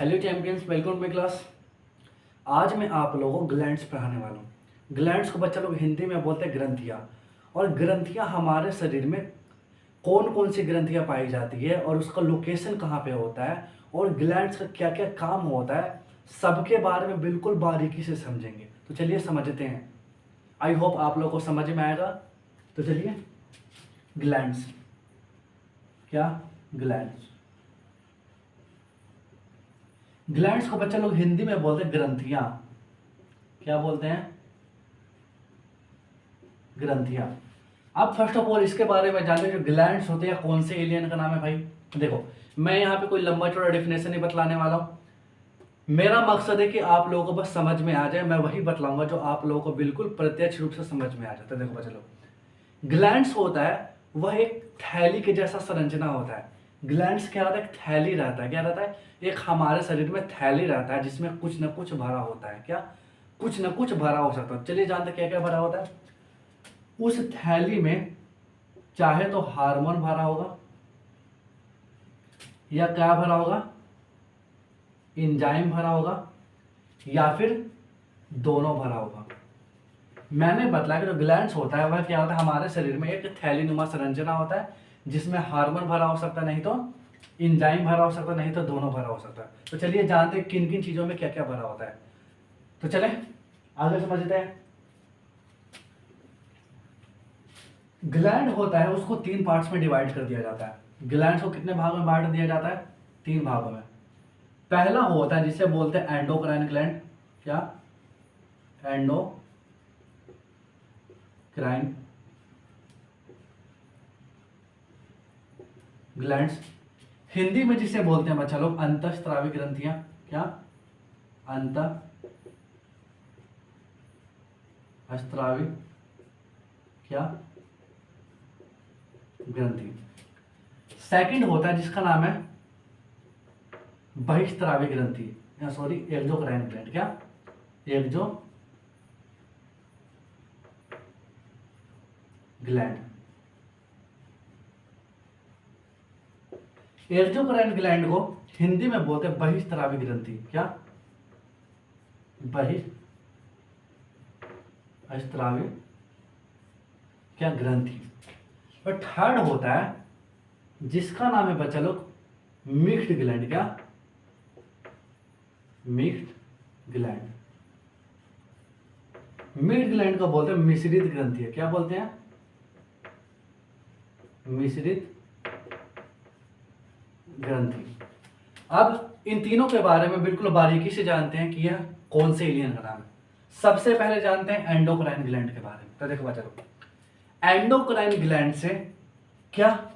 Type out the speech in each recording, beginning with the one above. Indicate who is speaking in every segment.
Speaker 1: Hello champions, welcome to my class. आज मैं आप लोगों को ग्लैंड्स पढ़ाने वाला हूँ। ग्लैंड्स को बच्चा लोग हिंदी में बोलते हैं ग्रंथियाँ। और ग्रंथियाँ हमारे शरीर में कौन कौन सी ग्रंथियाँ पाई जाती है और उसका लोकेशन कहाँ पे होता है और ग्लैंड्स का क्या क्या काम होता है, सबके बारे में बिल्कुल बारीकी से समझेंगे। तो चलिए समझते हैं। आई होप आप लोगों को समझ में आएगा। तो चलिए, ग्लैंड्स क्या? ग्लैंड्स ग्लैंड्स को बच्चा लोग हिंदी में बोलते हैं ग्रंथियां। क्या बोलते हैं? ग्रंथियां। अब फर्स्ट ऑफ ऑल इसके बारे में जानते हैं जो ग्लैंड्स होते हैं कौन से एलियन का नाम है भाई। देखो, मैं यहाँ पे कोई लंबा चौड़ा डेफिनेशन नहीं बतलाने वाला हूँ। मेरा मकसद है कि आप लोगों को बस समझ में आ जाए। मैं वही बतलाऊंगा जो आप लोगों को बिल्कुल प्रत्यक्ष रूप से समझ में आ जाता है। देखो बच्चा लोग, ग्लैंड्स होता है वह एक थैली के जैसा संरचना होता है। ग्लैंड्स क्या होता है? एक थैली रहता है। क्या रहता है? एक हमारे शरीर में थैली रहता है जिसमें कुछ ना कुछ भरा होता है। क्या? कुछ ना कुछ भरा हो सकता है। चलिए जानते क्या क्या भरा होता है उस थैली में। चाहे तो हार्मोन भरा होगा या क्या भरा होगा, एंजाइम भरा होगा, या फिर दोनों भरा होगा। मैंने बतलाया कि जो ग्लैंड्स होता है वह क्या होता है, हमारे शरीर में एक थैली नुमा संरचना होता है जिसमें हार्मोन भरा हो सकता है, नहीं तो एंजाइम भरा हो सकता है, नहीं तो दोनों भरा हो सकता है। तो चलिए जानते हैं किन किन चीजों में क्या क्या भरा होता है। तो चले आगे समझते हैं। ग्लैंड होता है उसको तीन पार्ट्स में डिवाइड कर दिया जाता है। ग्लैंड्स को कितने भाग में बांट दिया जाता है? तीन भागों में। पहला होता है जिसे बोलते हैं एंडोक्राइन ग्लैंड। क्या? Endocrine glands. हिंदी में जिसे बोलते हैं बच्चा लोग अंतःस्रावी ग्रंथियां। क्या? अंतःस्रावी क्या? ग्रंथि। सेकंड होता है जिसका नाम है बहिस्त्रावी ग्रंथि, सॉरी एक्सोक्राइन ग्लैंड। क्या? एक्सो ग्लैंड। एक्सोक्राइन ग्लैंड को हिंदी में बोलते हैं बहिस्त्रावी ग्रंथि। क्या? बहिस्त्रावी क्या? ग्रंथि। और थर्ड होता है जिसका नाम है बच्चा लोग मिक्स्ड ग्लैंड। क्या? Mixed gland. मिक्स्ड ग्लैंड को बोलते हैं मिश्रित ग्रंथि। क्या बोलते हैं? मिश्रित ग्रंथि। अब इन तीनों के बारे में बिल्कुल बारीकी से जानते हैं कि यह कौन से एलियन का नाम है। सबसे पहले जानते हैं एंडोक्राइन ग्लैंड के बारे में। तो देखो बच्चा लोग, एंडोक्राइन ग्लैंड से क्या?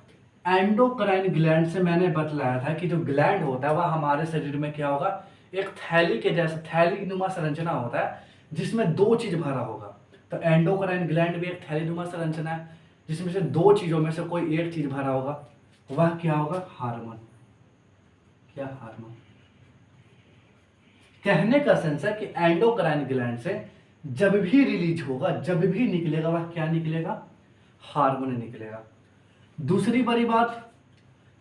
Speaker 1: एंडोक्राइन ग्लैंड से मैंने बतलाया था कि जो ग्लैंड होता है वह हमारे शरीर में क्या होगा, एक थैली के जैसा थैली नुमा संरचना होता है जिसमें दो चीज भरा होगा। तो एंडोक्राइन ग्लैंड भी एक थैली नुमा संरचना है जिसमें से दो चीजों में से कोई एक चीज भरा होगा। वह क्या होगा? हार्मोन। क्या? हार्मोन। कहने का सेंस है कि एंडोक्राइन ग्लैंड से जब भी रिलीज होगा, जब भी निकलेगा, वह क्या निकलेगा? हार्मोन निकलेगा। दूसरी बड़ी बात,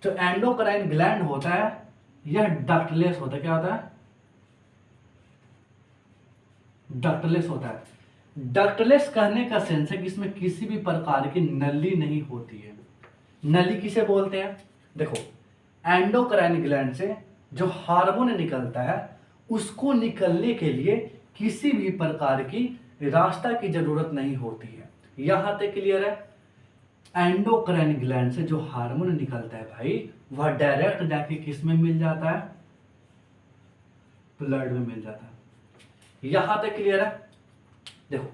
Speaker 1: जो एंडोक्राइन ग्लैंड होता है यह डक्टलेस होता है। क्या होता है? डक्टलेस होता है। डक्टलेस कहने का सेंस है कि इसमें किसी भी प्रकार की नली नहीं होती है। नली किसे बोलते हैं? देखो, एंडोक्राइन ग्लैंड से जो हार्मोन निकलता है उसको निकलने के लिए किसी भी प्रकार की रास्ता की जरूरत नहीं होती है। यहां तक क्लियर है? एंडोक्राइन ग्लैंड से जो हार्मोन निकलता है भाई, वह डायरेक्ट जाके किस में मिल जाता है? ब्लड में मिल जाता है। यहां तक क्लियर है? देखो,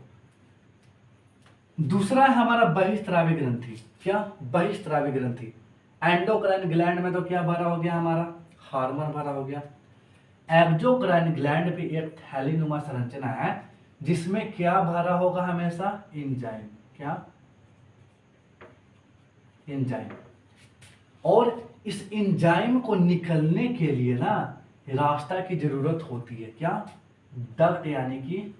Speaker 1: दूसरा है हमारा बहिस्त्रावी ग्रंथि। क्या? बहिस्त्रावी ग्रंथि। एंडोक्राइन ग्लैंड में तो क्या भरा हो गया हमारा? हार्मोन भरा हो गया। एक्सोक्राइन ग्लैंड भी एक थैलीनुमा संरचना है जिसमें क्या भरा होगा? हमेशा एंजाइम। क्या? एंजाइम। और इस एंजाइम को निकलने के लिए ना रास्ता की जरूरत होती है। क्या? डक्ट, यानी कि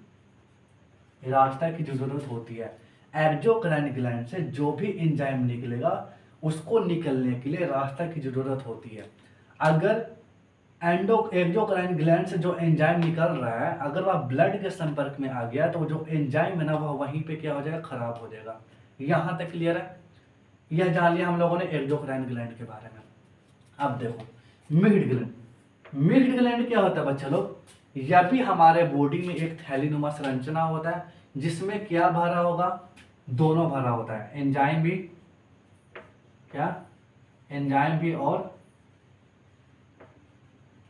Speaker 1: रास्ता की जरूरत होती है। एक्सोक्राइन ग्लैंड से जो भी एंजाइम निकलेगा उसको निकलने के लिए रास्ता की जरूरत होती है। अगर एक्सोक्राइन ग्लैंड से जो एंजाइम निकल रहा है, अगर वह ब्लड के संपर्क में आ गया तो जो एंजाइम है ना वह वहीं पे क्या हो जाएगा, खराब हो जाएगा। यहाँ तक क्लियर है? यह जान लिया हम लोगों ने एक्सोक्राइन ग्लैंड के बारे में। अब देखो मिक्स्ड ग्लैंड। मिक्स्ड ग्लैंड क्या होता है बच्चा लोग? यह भी हमारे बॉडी में एक थैलीनुमा संरचना होता है जिसमें क्या भरा होगा, दोनों भरा होता है, एंजाइम भी, क्या एंजाइम भी और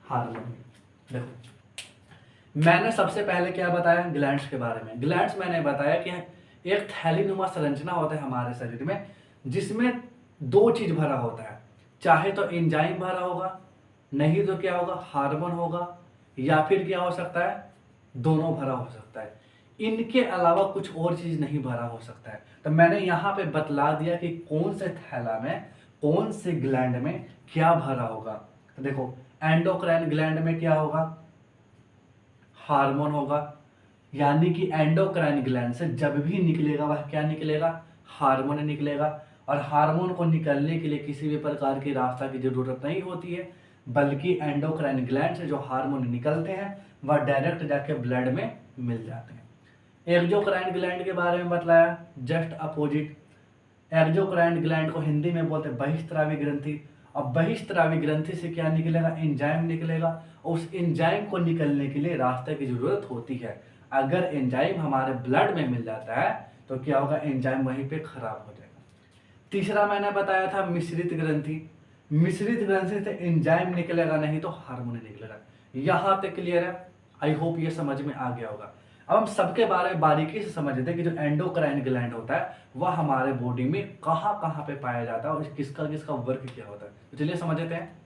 Speaker 1: हार्मोन भी। देखो मैंने सबसे पहले क्या बताया ग्लैंड्स के बारे में। ग्लैंड्स मैंने बताया कि एक थैलीनुमा संरचना होता है हमारे शरीर में जिसमें दो चीज भरा होता है, चाहे तो एंजाइम भरा होगा, नहीं तो क्या होगा, हार्मोन होगा, या फिर क्या हो सकता है, दोनों भरा हो सकता है। इनके अलावा कुछ और चीज नहीं भरा हो सकता है। तो मैंने यहाँ पे बतला दिया कि कौन से थैला में, कौन से ग्लैंड में क्या भरा होगा। तो देखो एंडोक्राइन ग्लैंड में क्या होगा, हार्मोन होगा, यानी कि एंडोक्राइन ग्लैंड से जब भी निकलेगा वह क्या निकलेगा, हार्मोन निकलेगा। और हार्मोन को निकलने के लिए किसी भी प्रकार की रास्ता की जरूरत नहीं होती है, बल्कि एंडोक्राइन ग्लैंड से जो हार्मोन निकलते हैं वह डायरेक्ट जाके ब्लड में मिल जाते हैं। एक्सोक्राइन ग्लैंड के बारे में बतलाया, जस्ट अपोजिट। एक्सोक्राइन ग्लैंड को हिंदी में बोलते हैं बहिस्त्रावी ग्रंथि। और बहिस्त्रावी ग्रंथि से क्या निकलेगा, एंजाइम निकलेगा। उस एंजाइम को निकलने के लिए रास्ते की जरूरत होती है। अगर एंजाइम हमारे ब्लड में मिल जाता है तो क्या होगा, एंजाइम वहीं पे खराब हो जाएगा। तीसरा मैंने बताया था मिश्रित ग्रंथि। मिश्रित ग्रंथि से एंजाइम निकलेगा नहीं तो हार्मोन निकलेगा। यहाँ तक क्लियर है? आई होप ये समझ में आ गया होगा। अब हम सबके बारे में बारीकी से समझते हैं कि जो एंडोक्राइन ग्लैंड होता है वह हमारे बॉडी में कहाँ कहाँ पे पाया जाता है और किसका किसका वर्क क्या होता है। तो चलिए समझते हैं।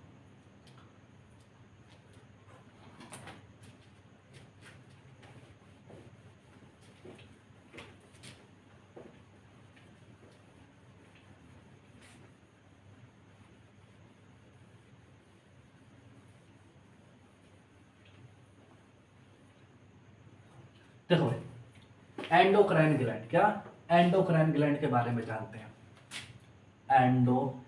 Speaker 1: देखो भाई एंडोक्राइन ग्लैंड, क्या एंडोक्राइन ग्लैंड के बारे में जानते हैं। एंडोक्राइन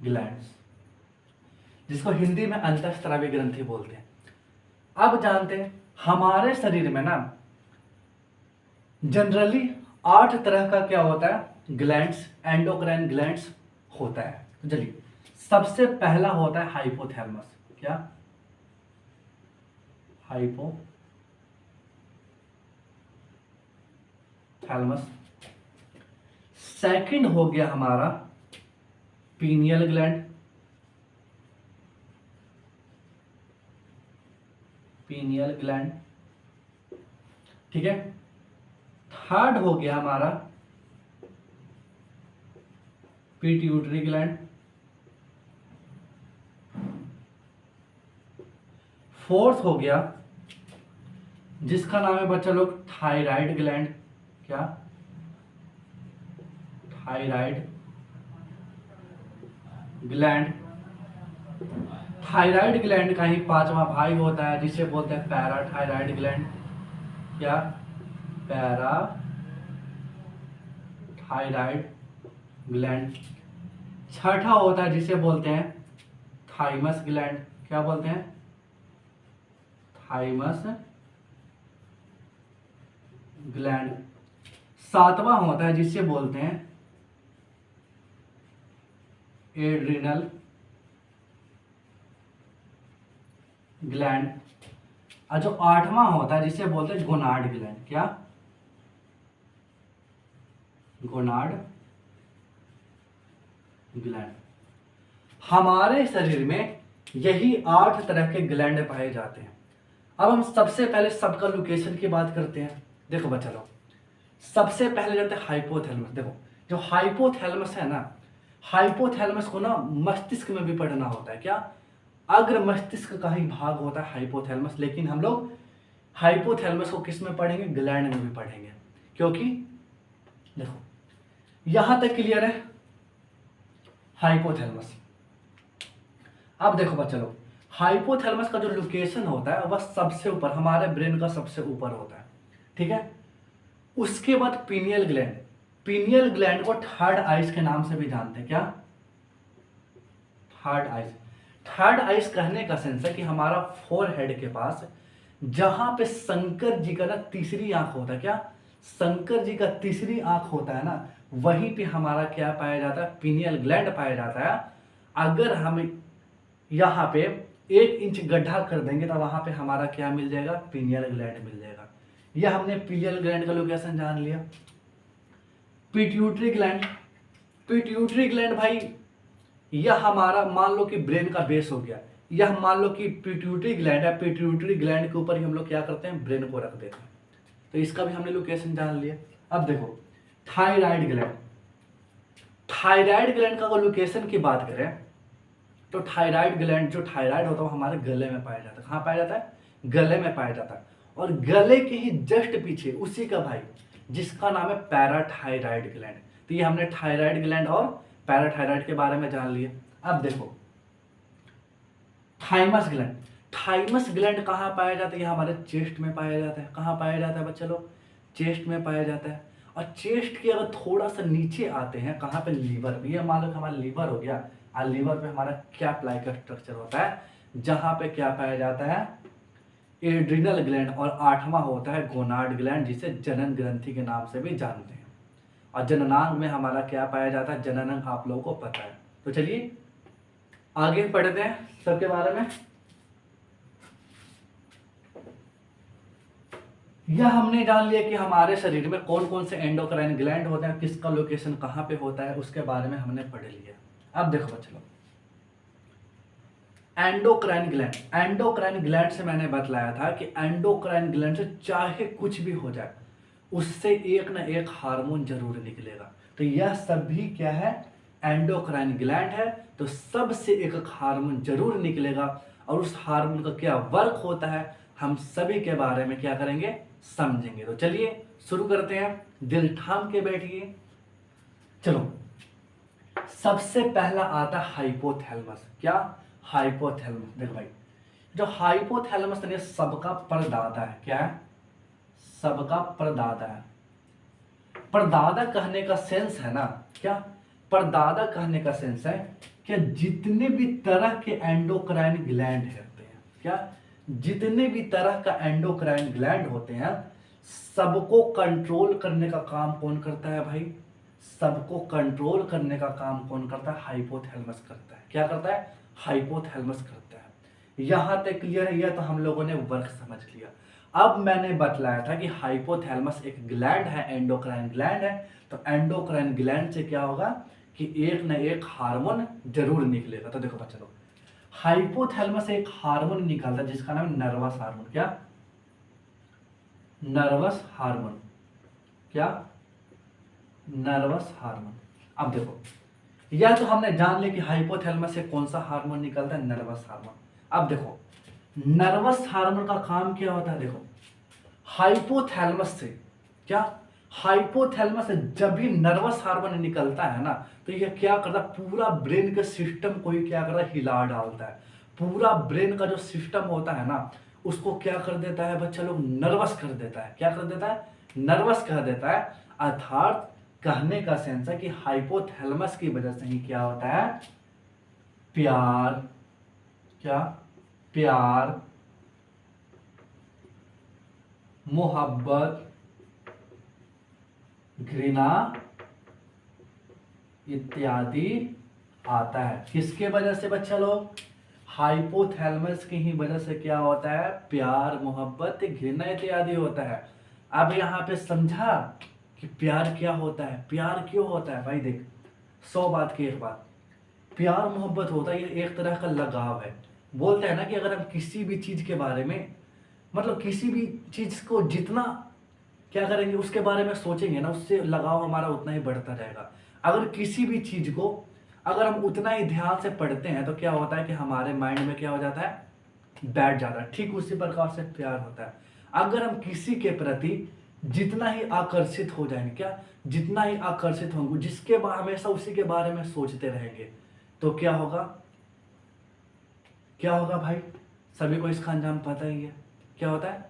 Speaker 1: ग्लैंड्स, जिसको हिंदी में अंतःस्रावी ग्रंथि बोलते हैं। अब जानते हैं हमारे शरीर में ना जनरली 8 तरह का क्या होता है, ग्लैंड्स, एंडोक्राइन ग्लैंड्स होता है। तो चलिए सबसे पहला होता है हाइपोथैलेमस। क्या, हाइपोथैलेमस। सेकंड हो गया हमारा पीनियल ग्लैंड, पीनियल ग्लैंड, ठीक है। थर्ड हो गया हमारा पिट्यूटरी ग्लैंड। फोर्थ हो गया जिसका नाम है बच्चा लोग थायराइड ग्लैंड। क्या, थायराइड ग्लैंड। थायराइड ग्लैंड का ही पांचवा भाई होता है जिसे बोलते हैं पैराथायराइड ग्लैंड। क्या, पैराथायराइड ग्लैंड। छठा होता है जिसे बोलते हैं थाइमस ग्लैंड। क्या बोलते हैं, थाइमस ग्लैंड। सातवां होता है जिसे बोलते हैं एड्रिनल ग्लैंड। और जो आठवां होता है जिसे बोलते हैं गोनाड ग्लैंड। क्या, गोनाड ग्लैंड। हमारे शरीर में यही 8 तरह के ग्लैंड पाए जाते हैं। अब हम सबसे पहले सबका लोकेशन की बात करते हैं। देखो बच्चा लोग सबसे पहले जाते हैं हाइपोथैलेमस। देखो जो हाइपोथैलेमस है ना, हाइपोथैलेमस को ना मस्तिष्क में भी पढ़ना होता है। क्या, अग्र मस्तिष्क का ही भाग होता है हाइपोथैलेमस, लेकिन हम लोग हाइपोथैलेमस को किस में पढ़ेंगे, ग्लैंड में भी पढ़ेंगे। क्योंकि देखो यहां तक क्लियर है हाइपोथैलेमस। अब देखो बच्चा लोग हाइपोथैलेमस का जो लोकेशन होता है वह सबसे ऊपर, हमारे ब्रेन का सबसे ऊपर होता है, ठीक है। उसके बाद पीनियल ग्लैंड, पीनियल ग्लैंड को थर्ड आइज के नाम से भी जानते हैं। क्या? Third eyes. थर्ड आइज कहने का सेंस है कि हमारा फोरहेड के पास जहां पे शंकर जी का ना तीसरी आंख होता है, क्या? शंकर जी का तीसरी आंख होता है ना, वहीं पे हमारा क्या पाया जाता है? पीनियल ग्लैंड पाया जाता है। अगर हम यहाँ पे 1 इंच गड्ढा कर देंगे तो वहां पे हमारा क्या मिल जाएगा? पीनियल ग्लैंड मिल जाएगा। यह हमने पीनियल ग्लैंड का लोकेशन जान लिया। Pituitary gland. पिट्यूटरी ग्लैंड भाई, यह हमारा मान लो कि ब्रेन का बेस हो गया। यह मान लो कि पिट्यूटरी ग्लैंड है, पिट्यूटरी ग्लैंड के ऊपर ही हम लोग क्या करते हैं? ब्रेन को रख देते हैं। तो इसका भी हमने लोकेशन जान लिया। अब देखो थायराइड ग्लैंड। थायराइड ग्लैंड का अगर लोकेशन की बात करें तो थायराइड ग्लैंड, जो थायराइड होता है वो हमारे गले में पाया जाता है। कहाँ पाया जाता है? गले में पाया जाता है। और गले के ही जस्ट पीछे उसी का भाई, जिसका नाम है पैराथायराइड ग्लैंड। तो ये हमने थायराइड ग्लैंड और पैराथायराइड के बारे में जान लिया। अब देखो थाइमस ग्लैंड। थाइमस ग्लैंड कहाँ पाया जाता है? ये हमारे चेस्ट में पाया जाता है। कहाँ पाया जाता है बच्चे लोग? चेस्ट में पाया जाता है। और चेस्ट के अगर थोड़ा सा नीचे आते हैं, कहाँ पे? लीवर पे। ये मान लो कि हमारा लीवर हो गया, और लीवर पे हमारा क्या प्लाई का स्ट्रक्चर होता है, जहाँ पे क्या पाया जाता है? Adrenal gland. और 8वां होता है गोनाड ग्लैंड, जिसे जनन ग्रंथि के नाम से भी जानते हैं। और जननांग में हमारा क्या पाया जाता है? जननांग आप लोगों को पता है। तो चलिए आगे पढ़ते हैं सबके बारे में। यह हमने जान लिया कि हमारे शरीर में कौन कौन से एंडोक्राइन ग्लैंड होते हैं, किसका लोकेशन कहाँ पे होता है, उसके बारे में हमने पढ़ लिया। अब देखो बच्चों, एंडोक्राइन ग्लैंड। एंडोक्राइन ग्लैंड से मैंने बतलाया था कि एंडोक्राइन ग्लैंड से चाहे कुछ भी हो जाए, उससे एक ना एक हार्मोन जरूर निकलेगा। तो यह सभी क्या है? एंडोक्राइन ग्लैंड है। तो सबसे एक हार्मोन जरूर निकलेगा, और उस हार्मोन का क्या वर्क होता है, हम सभी के बारे में क्या करेंगे? समझेंगे। तो चलिए शुरू करते हैं, दिल थाम के बैठिए। चलो, सबसे पहला आता है हाइपोथैलेमस। क्या? हाइपोथैलेमस। देखो भाई, जो हाइपोथैलेमस है सबका परदादा है। क्या है? सबका परदादा है। परदादा कहने का सेंस है ना, क्या? परदादा कहने का सेंस है कि जितने भी तरह के एंडोक्राइन ग्लैंड होते हैं, क्या? जितने भी तरह का एंडोक्राइन ग्लैंड होते हैं, सबको कंट्रोल करने का काम कौन करता है भाई? सबको कंट्रोल करने का काम कौन करता है? हाइपोथैलेमस करता है। क्या करता है? हाइपोथैलेमस करता है। यहां तक क्लियर है? यह तो हम लोगों ने वर्क समझ लिया। अब मैंने बतलाया था कि हाइपोथैलेमस एक ग्लैंड है, एंडोक्राइन ग्लैंड है। तो एंडोक्राइन ग्लैंड से क्या होगा कि एक न एक हार्मोन जरूर निकलेगा। तो देखो बच्चा लोग, हाइपोथैलेमस से एक हार्मोन निकलता है जिसका नाम है नर्वस हार्मोन। क्या? Nervous hormone. क्या? Nervous hormone. अब देखो, यह तो हमने जान लिया कि हाइपोथैलेमस से कौन सा हार्मोन निकलता है? Nervous hormone. अब देखो नर्वस हार्मोन का काम क्या होता है? देखो हाइपोथैलेमस से, क्या? हाइपोथैलेमस से जब भी नर्वस हार्मोन निकलता है ना, तो यह क्या करता है? पूरा ब्रेन के सिस्टम को ही क्या करता है? हिला डालता है। पूरा ब्रेन का जो सिस्टम होता है ना, उसको क्या कर देता है बच्चा लोग? नर्वस कर देता है। क्या कर देता है? नर्वस कर देता है। अर्थात कहने का सेंस है कि हाइपोथैलेमस की वजह से ही क्या होता है? प्यार। क्या? प्यार, मोहब्बत, घृणा इत्यादि आता है। किसके वजह से बच्चा लोग? हाइपोथैलेमस की ही वजह से क्या होता है? प्यार, मोहब्बत, घृणा इत्यादि होता है। अब यहाँ पे समझा कि प्यार क्या होता है? प्यार क्यों होता है भाई? देख, 100 बात की एक बात, प्यार मोहब्बत होता है ये एक तरह का लगाव है। बोलते हैं ना कि अगर हम किसी भी चीज के बारे में, मतलब किसी भी चीज को जितना क्या करेंगे उसके बारे में सोचेंगे ना, उससे लगाव हमारा उतना ही बढ़ता जाएगा। अगर किसी भी चीज को अगर हम उतना ही ध्यान से पढ़ते हैं तो क्या होता है कि हमारे माइंड में क्या हो जाता है? बैठ जाता है। ठीक उसी प्रकार से प्यार होता है। अगर हम किसी के प्रति जितना ही आकर्षित हो जाएंगे, क्या? जितना ही आकर्षित होंगे, जिसके बाद हमेशा उसी के बारे में सोचते रहेंगे, तो क्या होगा? क्या होगा भाई? सभी को इसका अंजाम पता ही है। क्या होता है?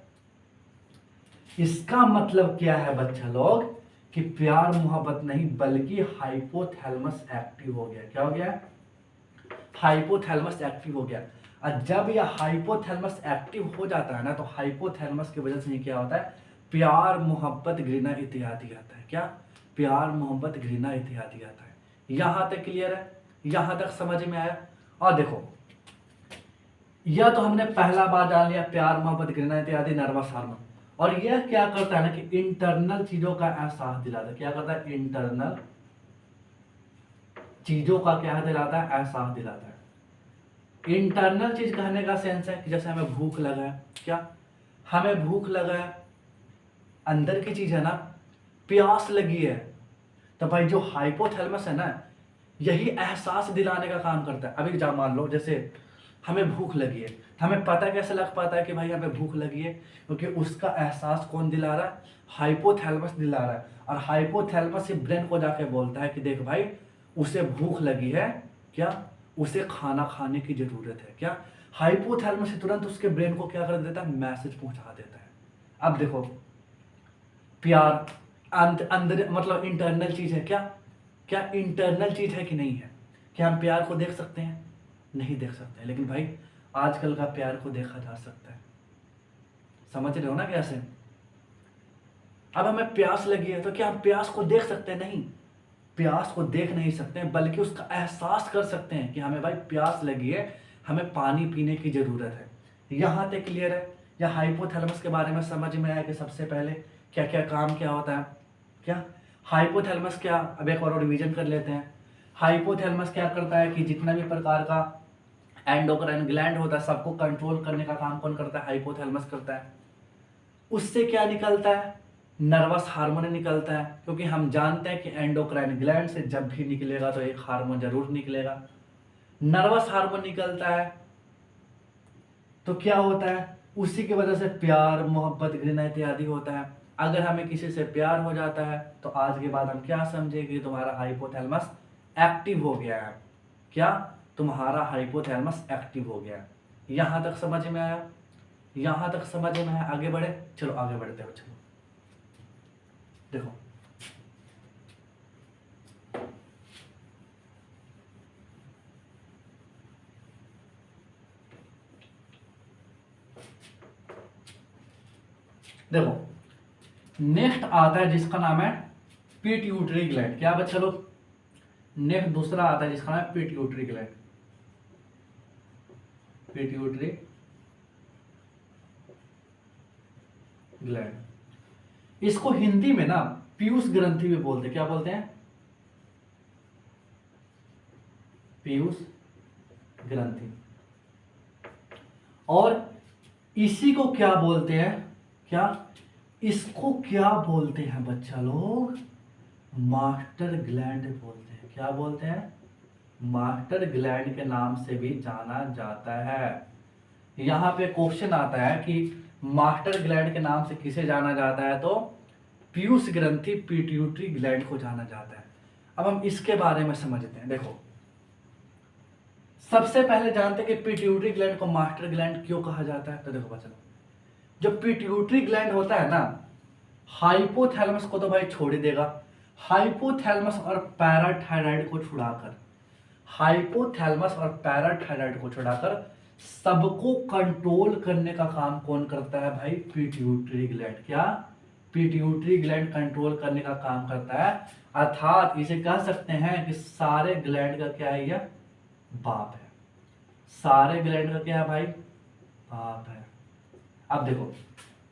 Speaker 1: इसका मतलब क्या है बच्चा लोग कि प्यार मोहब्बत नहीं बल्कि हाइपोथैलेमस एक्टिव हो गया। क्या हो गया? हाइपोथैलेमस एक्टिव हो गया। और जब यह हाइपोथैलेमस एक्टिव हो जाता है ना, तो हाइपोथैलेमस की वजह से ये क्या होता है? प्यार मोहब्बत घृणा इत्यादि आता है। क्या? प्यार मोहब्बत घृणा इत्यादि आता है। यहां तक क्लियर है? यहां तक समझ में आया? और देखो, यह तो हमने पहला बार जान लिया, प्यार मोहब्बत घृणा इत्यादि नर्वस हार्मोन। और यह क्या करता है ना कि इंटरनल चीजों का एहसास दिलाता है। क्या करता है? इंटरनल चीजों का क्या दिलाता है? एहसास दिलाता है। इंटरनल चीज कहने का सेंस है कि जैसे हमें भूख लगा है। क्या? हमें भूख लगा है, अंदर की चीज है ना। प्यास लगी है, तो भाई जो हाइपोथैलेमस है ना, यही एहसास दिलाने का काम करता है। अभी जा मान लो जैसे हमें भूख लगी है, तो हमें पता कैसे लग पाता है कि भाई हमें भूख लगी है? क्योंकि उसका एहसास कौन दिला रहा है? हाइपोथैलेमस दिला रहा है। और हाइपोथैलेमस से ब्रेन को जाके बोलता है कि देख भाई, उसे भूख लगी है, क्या उसे खाना खाने की जरूरत है। क्या? हाइपोथैलेमस से तुरंत उसके ब्रेन को क्या कर देता है? मैसेज पहुंचा देता है। अब देखो, प्यार अंदर मतलब इंटरनल चीज है। क्या? क्या इंटरनल चीज है कि नहीं है? क्या हम प्यार को देख सकते हैं? नहीं देख सकते, लेकिन भाई आजकल का प्यार को देखा जा सकता है। समझ रहे हो ना कैसे? अब हमें प्यास लगी है, तो क्या हम प्यास को देख सकते हैं? नहीं, प्यास को देख नहीं सकते हैं, बल्कि उसका एहसास कर सकते हैं कि हमें भाई प्यास लगी है, हमें पानी पीने की जरूरत है। यहां तक क्लियर है? या हाइपोथैलेमस के बारे में समझ में आया कि सबसे पहले क्या क्या काम क्या होता है? क्या हाइपोथैलेमस क्या, अब एक और रिवीजन कर लेते हैं। हाइपोथैलेमस क्या करता है कि जितना भी प्रकार का एंडोक्राइन ग्लैंड होता है, सबको कंट्रोल करने का काम कौन करता है? हाइपोथैलेमस करता है। उससे क्या निकलता है? नर्वस हार्मोन निकलता है, क्योंकि हम जानते हैं कि एंडोक्राइन ग्लैंड से जब भी निकलेगा तो एक हार्मोन जरूर निकलेगा, नर्वस हार्मोन निकलता है। तो क्या होता है? उसी की वजह से प्यार मोहब्बत घृणा इत्यादि होता है। अगर हमें किसी से प्यार हो जाता है, तो आज के बाद हम क्या समझे कि तुम्हारा हाइपोथैलेमस एक्टिव हो गया है। क्या? तुम्हारा हाइपोथैलेमस एक्टिव हो गया है। यहां तक समझ में आया? यहां तक समझ में आया? आगे बढ़े? चलो आगे बढ़ते हो। चलो देखो, देखो नेक्स्ट आता है जिसका नाम है पिट्यूटरी ग्लैंड। क्या बच्चा लोग? नेक्स्ट दूसरा आता है जिसका नाम है पिट्यूटरी ग्लैंड। पिट्यूटरी ग्लैंड, इसको हिंदी में ना पीयूष ग्रंथि भी बोलते हैं। क्या बोलते हैं? पीयूष ग्रंथि। और इसी को क्या बोलते हैं? क्या इसको क्या बोलते हैं बच्चा लोग? मास्टर ग्लैंड बोलते हैं। क्या बोलते हैं? मास्टर ग्लैंड के नाम से भी जाना जाता है। यहां पे क्वेश्चन आता है कि मास्टर ग्लैंड के नाम से किसे जाना जाता है? तो पीयूष ग्रंथि पिट्यूटरी ग्लैंड को जाना जाता है। अब हम इसके बारे में समझते हैं। देखो, सबसे पहले जानते हैं कि पिट्यूटरी ग्लैंड को मास्टर ग्लैंड क्यों कहा जाता है। तो देखो बच्चों, जो पिट्यूटरी ग्लैंड होता है ना, हाइपोथैलेमस को तो भाई छोड़ ही देगा। हाइपोथैलेमस और पैराथायराइड को छुड़ाकर, हाइपोथैलेमस और पैराथायराइड को छुड़ाकर सबको कंट्रोल करने का काम कौन करता है? भाई पिट्यूटरी ग्लैंड। क्या? पिट्यूटरी ग्लैंड कंट्रोल करने का काम करता है। अर्थात इसे कह सकते हैं कि सारे ग्लैंड का क्या है? यह बाप है। सारे ग्लैंड का क्या है भाई? बाप है। अब देखो,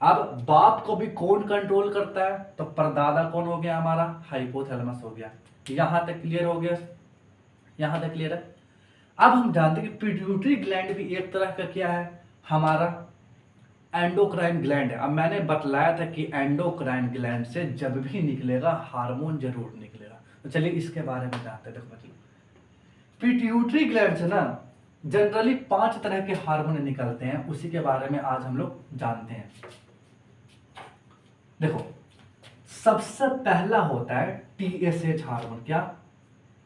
Speaker 1: अब बाप को भी कौन कंट्रोल करता है? तो परदादा कौन हो गया हमारा? हाइपोथैलेमस हो गया। यहां तक क्लियर हो गया? यहां तक क्लियर है? अब हम जानते हैं कि पिट्यूटरी ग्लैंड भी एक तरह का क्या है? हमारा एंडोक्राइन ग्लैंड है। अब मैंने बतलाया था कि एंडोक्राइन ग्लैंड से जब भी निकलेगा हार्मोन जरूर निकलेगा। तो चलिए इसके बारे में जानते हैं। देखो बच्चों, पिट्यूटरी ग्लैंड से ना जनरली 5 तरह के हार्मोन निकलते हैं, उसी के बारे में आज हम लोग जानते हैं। देखो, सबसे पहला होता है टीएसएच हार्मोन। क्या?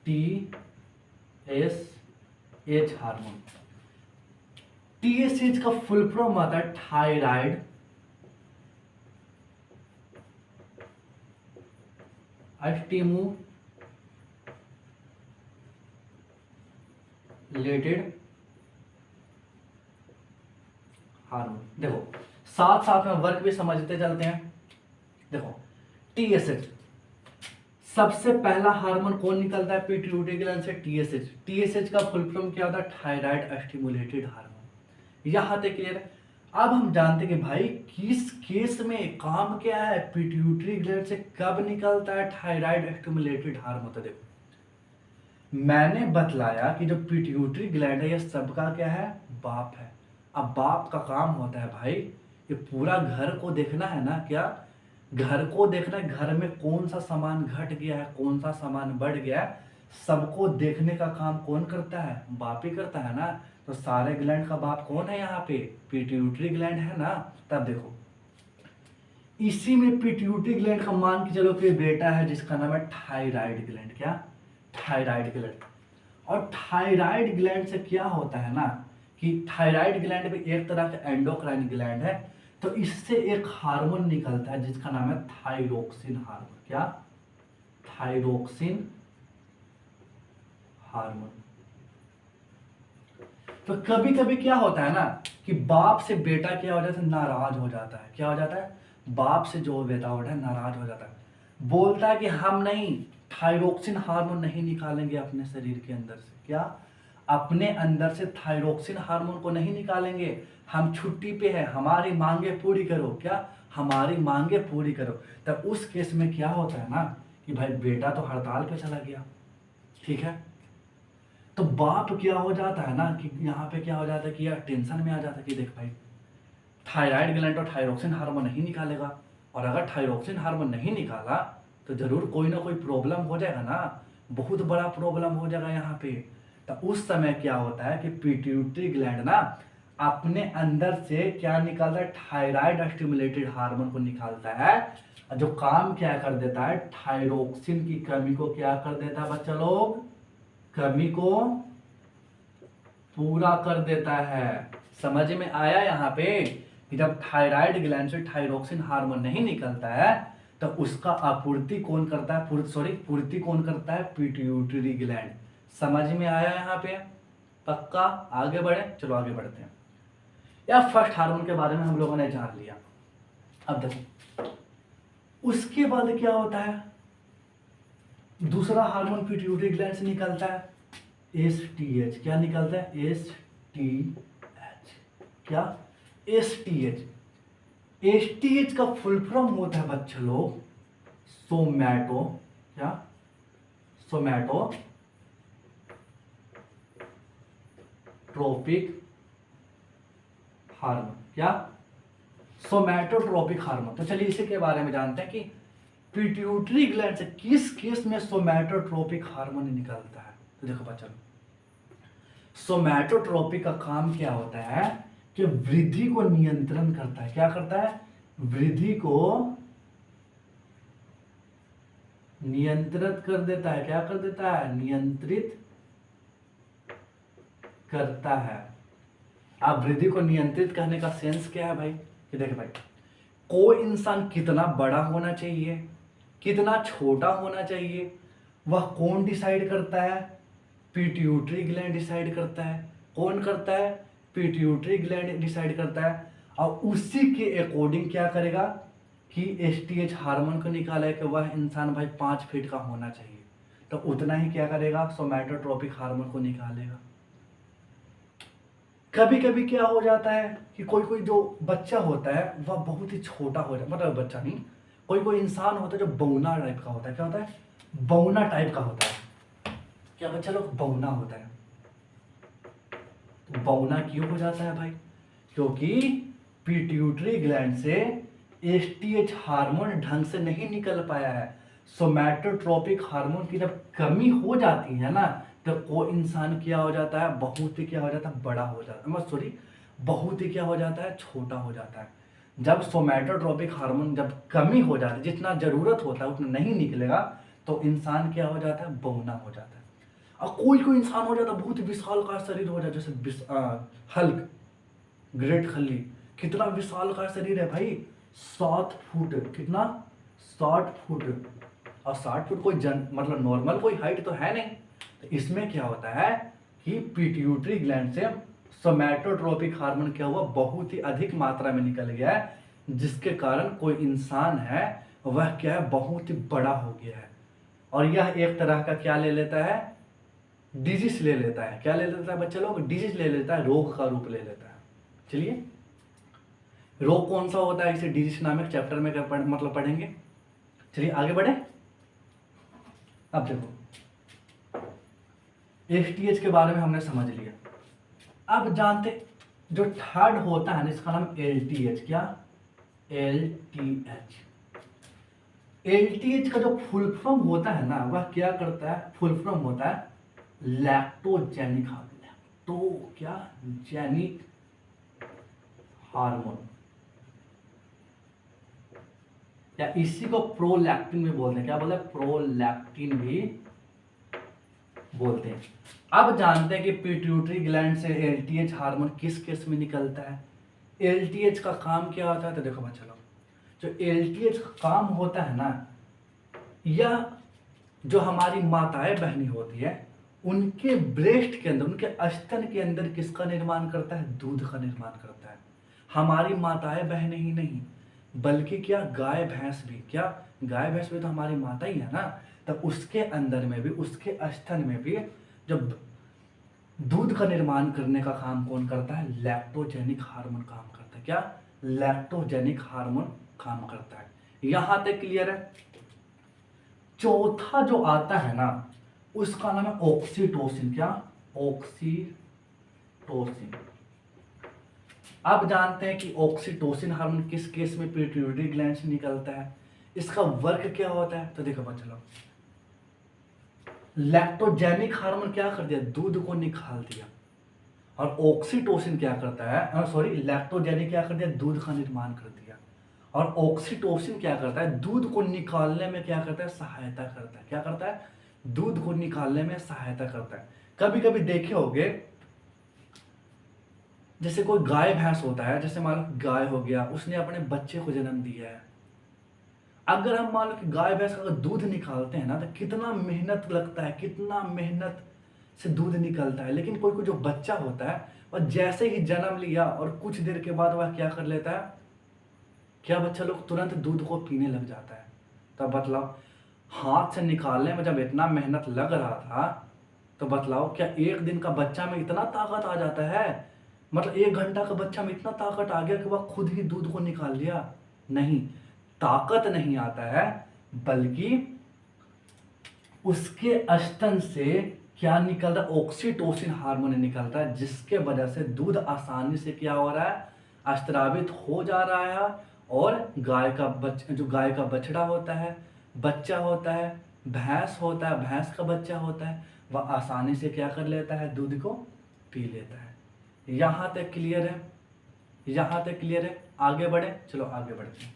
Speaker 1: TSH hormone. टीएसएच का फुल फॉर्म आता है थायराइड स्टिमुलेटेड हार्मोन। देखो साथ साथ में वर्क भी समझते चलते हैं। देखो टीएसएच, सबसे पहला हार्मोन कौन निकलता है पिट्यूटरी ग्लैंड से? टीएसएच। टीएसएच का फुल फॉर्म क्या होता है? Thyroid stimulated hormone. यहां तक क्लियर है। अब हम जानते हैं कि भाई किस केस में काम क्या है, पिट्यूटरी ग्लैंड से कब निकलता है थायराइड स्टिमुलेटेड हार्मोन। तो देखो मैंने बतलाया कि जो पिट्यूटरी ग्लैंड है ये सबका क्या है? बाप है। अब बाप का काम होता है भाई ये पूरा घर को देखना है ना, क्या घर को देखना है, घर में कौन सा सामान घट गया है, कौन सा सामान बढ़ गया है, सबको देखने का काम कौन करता है? बाप ही करता है ना। तो सारे ग्लैंड का बाप कौन है यहाँ पे? पिट्यूटरी ग्लैंड है ना। तब देखो इसी में पिट्यूटरी ग्लैंड का मान के चलो कि बेटा है जिसका नाम है थायराइड ग्लैंड। क्या? Thyroid gland. और थायराइड ग्लैंड से क्या होता है ना कि थायराइड ग्लैंड भी एक तरह का एंडोक्राइन ग्लैंड है, तो इससे एक हार्मोन निकलता है जिसका नाम है थायरोक्सिन हार्मोन। क्या? Thyroxine hormone. तो कभी कभी क्या होता है ना कि बाप से बेटा क्या हो जाता है? नाराज हो जाता है। क्या हो जाता है? बाप से जो बेटा होता है नाराज हो जाता है, बोलता है कि हम नहीं थायरोक्सिन हार्मोन नहीं निकालेंगे अपने शरीर के अंदर से। क्या? अपने अंदर से थायरोक्सिन हार्मोन को नहीं निकालेंगे, हम छुट्टी पे है, हमारी मांगे पूरी करो। क्या? हमारी मांगे पूरी करो। तब उस केस में क्या होता है ना कि भाई बेटा तो हड़ताल पे चला गया, ठीक है, तो बाप क्या हो जाता है ना कि यहाँ पे क्या हो जाता है कि यार टेंशन में आ जाता है कि देख भाई थायराइड ग्लैंड तो थायरोक्सिन हार्मोन नहीं निकालेगा, और अगर थायरोक्सिन हार्मोन नहीं निकाला तो जरूर कोई ना कोई प्रॉब्लम हो जाएगा ना, बहुत बड़ा प्रॉब्लम हो जाएगा यहाँ पे। तो उस समय क्या होता है कि पिट्यूटरी ग्लैंड ना अपने अंदर से क्या निकालता है? थायराइड स्टिमुलेटेड हार्मोन को निकालता है, जो काम क्या कर देता है? थायरोक्सिन की कमी को क्या कर देता है बच्चा लोग? कमी को पूरा कर देता है। समझ में आया यहाँ पे कि जब थायराइड ग्लैंड से थायरोक्सिन हार्मोन नहीं निकलता है तो उसका आपूर्ति कौन करता है? पूर्ति कौन करता है? Pituitary gland. समझ में आया यहाँ पे? पक्का? आगे बढ़े, चलो आगे बढ़ते हैं। या फर्स्ट हार्मोन के बारे में हम लोगों ने जान लिया। अब देखो उसके बाद क्या होता है? दूसरा हार्मोन पिट्यूटरी ग्लैंड से निकलता है एसटीएच। क्या निकलता है? एसटीएच। क्या? एसटीएच। एसटीएच का फुल फॉर्म होता है बच्चों लोग सोमैटो। क्या? सोमैटो ट्रोपिक हार्मोन। क्या? सोमैटोट्रोपिक हार्मोन। तो चलिए इसी के बारे में जानते हैं कि पिट्यूटरी ग्लैंड से किस केस में सोमैटोट्रोपिक हार्मोन निकलता है। तो देखो बच्चों सोमैटोट्रोपिक का काम क्या होता है कि वृद्धि को नियंत्रण करता है। क्या करता है? वृद्धि को नियंत्रित कर देता है। क्या कर देता है? नियंत्रित करता है। अब वृद्धि को नियंत्रित करने का सेंस क्या है भाई? कि देखिए भाई कोई इंसान कितना बड़ा होना चाहिए, कितना छोटा होना चाहिए, वह कौन डिसाइड करता है? पिट्यूटरी ग्लैंड डिसाइड करता है। कौन करता है? पिट्यूटरी ग्लैंड डिसाइड करता है। और उसी के अकॉर्डिंग क्या करेगा कि एसटीएच हार्मोन को निकाला है कि वह इंसान भाई 5 फीट का होना चाहिए, तो उतना ही क्या करेगा? सोमैटोट्रोपिक हार्मोन को निकालेगा। कभी कभी क्या हो जाता है कि कोई कोई जो बच्चा होता है वह बहुत ही छोटा हो जाता है, मतलब बच्चा नहीं, कोई कोई इंसान होता है जो बौना टाइप का होता है। क्या होता है? बौना टाइप का होता है। क्या बच्चा लोग? बौना होता है। तो बौना क्यों हो जाता है भाई? क्योंकि पिट्यूटरी ग्लैंड से एसटीएच हार्मोन ढंग से नहीं निकल पाया है। सोमैटोट्रोपिक हार्मोन की जब कमी हो जाती है ना तो वो इंसान क्या हो जाता है? बहुत ही क्या हो जाता है? बड़ा हो जाता है, सॉरी बहुत ही क्या हो जाता है? छोटा हो जाता है। जब सोमैटोट्रोपिक हार्मोन जब कमी हो जाती है, जितना जरूरत होता है उतना नहीं निकलेगा, तो इंसान क्या हो जाता है? बौना हो जाता है। और कोई कोई इंसान हो जाता है बहुत विशाल का शरीर हो जाता है, जैसे हल्क, ग्रेट खली। कितना विशाल का शरीर है भाई? 7 फुट। कितना? 7 फुट और 60 फुट कोई मतलब नॉर्मल कोई हाइट तो है नहीं। तो इसमें क्या होता है कि पिट्यूटरी ग्लैंड से सोमैटोट्रोपिक हार्मोन क्या हुआ, बहुत ही अधिक मात्रा में निकल गया है, जिसके कारण कोई इंसान है वह क्या है, बहुत ही बड़ा हो गया है। और यह एक तरह का क्या ले लेता है, डिजीज ले लेता है। क्या ले लेता है बच्चे लोग, डिजीज ले लेता है, रोग का रूप ले लेता है। चलिए, रोग कौन सा होता है इसे डिजीज नामक चैप्टर में मतलब पढ़ेंगे। चलिए आगे बढ़े। अब देखो, एसटीएच के बारे में हमने समझ लिया। अब जानते जो थर्ड होता है ना, इसका नाम एलटीएच। क्या, एलटीएच। एलटीएच का जो फुल फॉर्म होता है ना, वह क्या करता है, फुल फॉर्म होता है लैक्टोजेनिक हार्मोन। तो क्या, जेनिक हार्मोन, या इसी को प्रोलैक्टिन भी बोलते हैं। क्या बोलते हैं, प्रोलैक्टिन भी बोलते हैं। अब जानते हैं कि पिट्यूटरी ग्लैंड से एलटीएच हार्मोन किस केस में निकलता है। एलटीएच का काम क्या होता है, तो देखो बच्चा लोग, जो एलटीएच का काम होता है ना, यह जो हमारी माताएं बहनी होती है, उनके ब्रेस्ट के अंदर, उनके स्तन के अंदर किसका निर्माण करता है, दूध का निर्माण करता है। हमारी माताएं बहनें ही नहीं, बल्कि क्या, गाय भैंस भी। क्या, गाय भैंस भी तो हमारी माता ही है ना। तो उसके अंदर में भी, उसके स्तन में भी जब दूध का निर्माण करने का काम कौन करता है, लैक्टोजेनिक हार्मोन काम करता है। क्या, लैक्टोजेनिक हार्मोन काम करता है। यहां तक क्लियर है। चौथा जो आता है ना, उसका नाम है ऑक्सीटोसिन। क्या, ऑक्सीटोसिन। अब जानते हैं कि ऑक्सीटोसिन हार्मोन किस केस में पिट्यूटरी ग्लैंड से निकलता है, इसका वर्क क्या होता है। तो देखो बच्चों, लैक्टोजेनिक हार्मोन क्या कर दिया, दूध को निकाल दिया। और ऑक्सीटोसिन क्या करता है, सॉरी, लैक्टोजेनिक क्या कर दिया, दूध का निर्माण कर दिया। और ऑक्सीटोसिन क्या करता है, दूध को निकालने में क्या करता है, सहायता करता है। क्या करता है, दूध को निकालने में सहायता करता है। कभी कभी देखे होंगे, जैसे कोई गाय भैंस होता है, जैसे मान लो गाय हो गया, उसने अपने बच्चे को जन्म दिया है। अगर हम मान लो कि गाय भैंस का दूध निकालते हैं ना, तो कितना मेहनत लगता है, कितना मेहनत से दूध निकलता है। लेकिन कोई कोई जो बच्चा होता है, वह जैसे ही जन्म लिया और कुछ देर के बाद वह क्या कर लेता है, क्या बच्चा लोग तुरंत दूध को पीने लग जाता है। तब बतलाओ, हाथ से निकालने में जब इतना मेहनत लग रहा था, तो बतलाओ क्या एक दिन का बच्चा में इतना ताकत आ जाता है, मतलब 1 घंटा का बच्चा में इतना ताकत आ गया कि वह खुद ही दूध को निकाल लिया। नहीं, ताकत नहीं आता है, बल्कि उसके स्तन से क्या निकल रहा है, ऑक्सीटोसिन हार्मोन निकलता है, जिसके वजह से दूध आसानी से क्या हो रहा है, स्त्रावित हो जा रहा है। और जो गाय का बछड़ा होता है, बच्चा होता है, भैंस होता है, भैंस का बच्चा होता है, वह आसानी से क्या कर लेता है, दूध को पी लेता है। यहां तक क्लियर है, यहां तक क्लियर है। आगे बढ़े, चलो आगे बढ़ते हैं।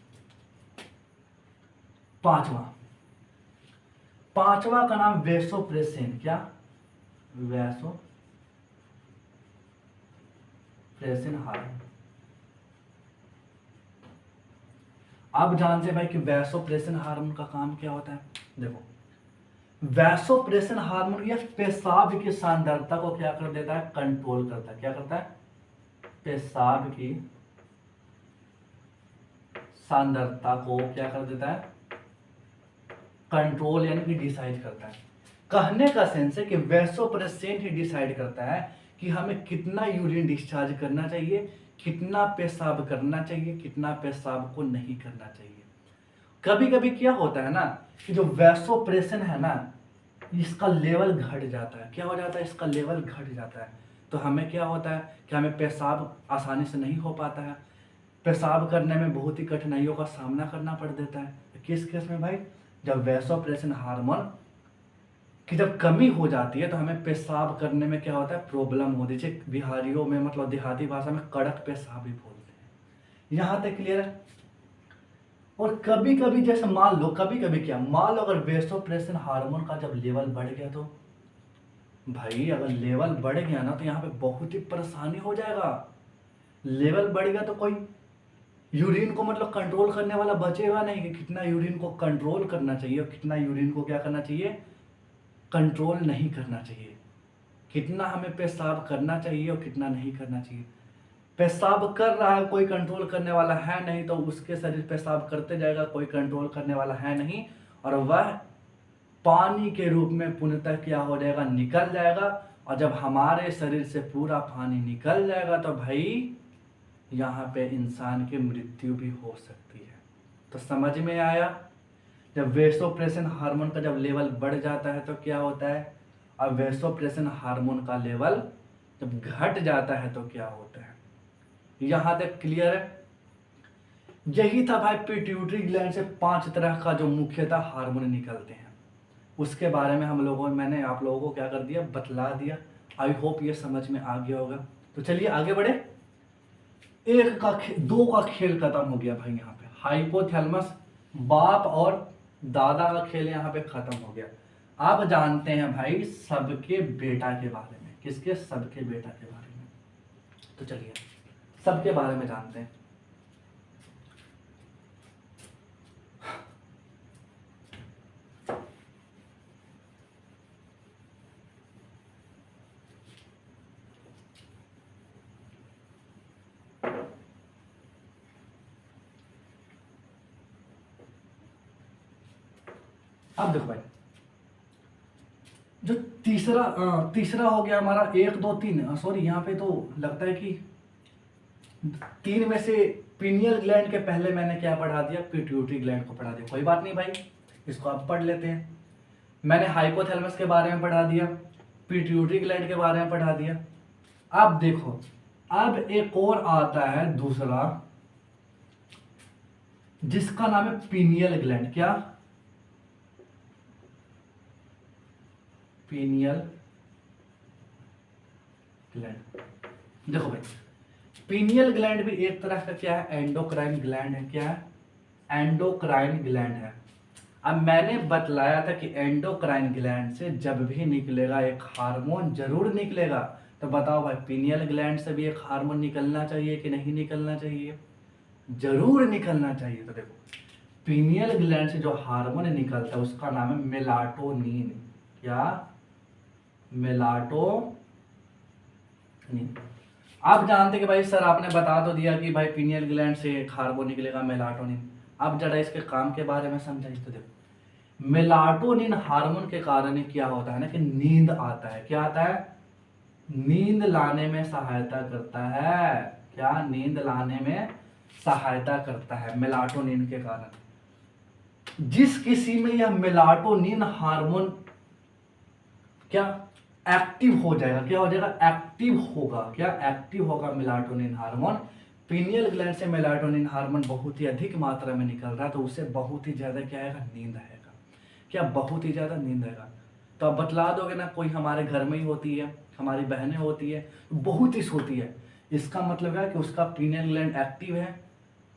Speaker 1: पांचवा का नाम वैसोप्रेसिन। क्या, वैसोप्रेसिन हार्मोन। अब जानते हैं भाई कि वैसोप्रेसिन हार्मोन का काम क्या होता है। देखो, वैसोप्रेसिन हार्मोन यह पेशाब की सांद्रता को क्या कर देता है, कंट्रोल करता है। क्या करता है, पेशाब की सांद्रता को क्या कर देता है, कंट्रोल यानी कि डिसाइड करता है। कहने का सेंस है कि वैसोप्रेसिन ही डिसाइड करता है कि हमें कितना यूरिन डिस्चार्ज करना चाहिए, कितना पेशाब करना चाहिए, कितना पेशाब को नहीं करना चाहिए। कभी कभी क्या होता है ना, कि जो वैसोप्रेसिन है ना, इसका लेवल घट जाता है। क्या हो जाता है, इसका लेवल घट जाता है। तो हमें क्या होता है कि हमें पेशाब आसानी से नहीं हो पाता है, पेशाब करने में बहुत ही कठिनाइयों का सामना करना पड़ देता है। किस केस में भाई, जब वैसोप्रेसिन हार्मोन की जब कमी हो जाती है, तो हमें पेशाब करने में क्या होता है, प्रॉब्लम होती है। जैसे बिहारियों में, मतलब देहाती भाषा में कड़क पेशाब भी बोलते हैं। यहाँ तक क्लियर है। और कभी कभी जैसे मान लो, कभी कभी क्या, मान लो अगर वैसोप्रेसिन हार्मोन का जब लेवल बढ़ गया, तो भाई अगर लेवल बढ़ गया ना, तो यहाँ पे बहुत ही परेशानी हो जाएगा। लेवल बढ़ गया तो कोई यूरिन को मतलब कंट्रोल करने वाला बचेगा नहीं कि कितना यूरिन को कंट्रोल करना चाहिए और कितना यूरिन को क्या करना चाहिए, कंट्रोल नहीं करना चाहिए। कितना हमें पेशाब करना चाहिए और कितना नहीं करना चाहिए। पेशाब कर रहा है कोई कंट्रोल करने वाला है नहीं, तो उसके शरीर पेशाब करते जाएगा, कोई कंट्रोल करने वाला है नहीं, और वह पानी के रूप में पुनः क्या हो जाएगा, निकल जाएगा। और जब हमारे शरीर से पूरा पानी निकल जाएगा तो भाई यहाँ पे इंसान की मृत्यु भी हो सकती है। तो समझ में आया, जब वेसोप्रेशन हार्मोन का जब लेवल बढ़ जाता है तो क्या होता है, और वेसोप्रेशन हार्मोन का लेवल जब घट जाता है तो क्या होता है। यहाँ तक क्लियर है। यही था भाई, पिट्यूटरी ग्लैंड से 5 तरह का जो मुख्यतः हार्मोन निकलते हैं, उसके बारे में मैंने आप लोगों को क्या कर दिया, बतला दिया। आई होप ये समझ में आ गया होगा। तो चलिए आगे बढ़े। दो का खेल खत्म हो गया भाई। यहाँ पे हाइपोथैलेमस, बाप और दादा का खेल यहाँ पे खत्म हो गया। आप जानते हैं भाई सबके बेटा के बारे में। किसके? सबके बेटा के बारे में। तो चलिए सबके बारे में जानते हैं। अब देखो भाई, जो तीसरा हो गया हमारा 1 2 3, सॉरी यहाँ पे तो लगता है कि 3 में से पीनियल ग्लैंड के पहले मैंने क्या पढ़ा दिया, पिट्यूटरी ग्लैंड को पढ़ा दिया। कोई बात नहीं भाई, इसको अब पढ़ लेते हैं। मैंने हाइपोथैलेमस के बारे में पढ़ा दिया, पिट्यूटरी ग्लैंड के बारे में पढ़ा दिया। अब देखो, अब एक और आता है दूसरा, जिसका नाम है पीनियल ग्लैंड। क्या? Pineal gland. देखो भाई, पीनियल ग्लैंड भी एक तरह का क्या है, एंडोक्राइन ग्लैंड है। क्या है? एंडोक्राइन ग्लैंड है। अब मैंने बतलाया था कि एंडोक्राइन ग्लैंड से जब भी निकलेगा एक हार्मोन जरूर निकलेगा। तो बताओ भाई, पीनियल ग्लैंड से भी एक हार्मोन निकलना चाहिए कि नहीं निकलना चाहिए? जरूर निकलना चाहिए। तो देखो, पीनियल ग्लैंड से जो हार्मोन निकलता है उसका नाम है मेलाटोनिन। क्या? मेलाटोनिन। आप जानते कि भाई सर आपने बता तो दिया कि भाई पीनियल ग्लैंड से एक हार्मोन निकलेगा मेलाटोनिन। अब जरा इसके काम के बारे में समझाइए। तो देखो, मेलाटोनिन हार्मोन के कारण क्या होता है ना कि नींद आता है। क्या आता है? नींद लाने में सहायता करता है। क्या? नींद लाने में सहायता करता है मेलाटोनिन के कारण। जिस किसी में यह मेलाटोनिन हार्मोन क्या एक्टिव हो जाएगा, क्या हो जाएगा, एक्टिव होगा। क्या? एक्टिव होगा मेलाटोनिन हार्मोन। पीनियल ग्लैंड से मेलाटोनिन हार्मोन बहुत ही अधिक मात्रा में निकल रहा है, तो उसे बहुत ही ज्यादा क्या आएगा, नींद आएगा। क्या? बहुत ही ज्यादा नींद आएगा। तो आप बतला दोगे ना, कोई हमारे घर में ही होती है, हमारी बहनें होती है, बहुत ही सोती है, इसका मतलब है कि उसका पीनियल ग्लैंड एक्टिव है,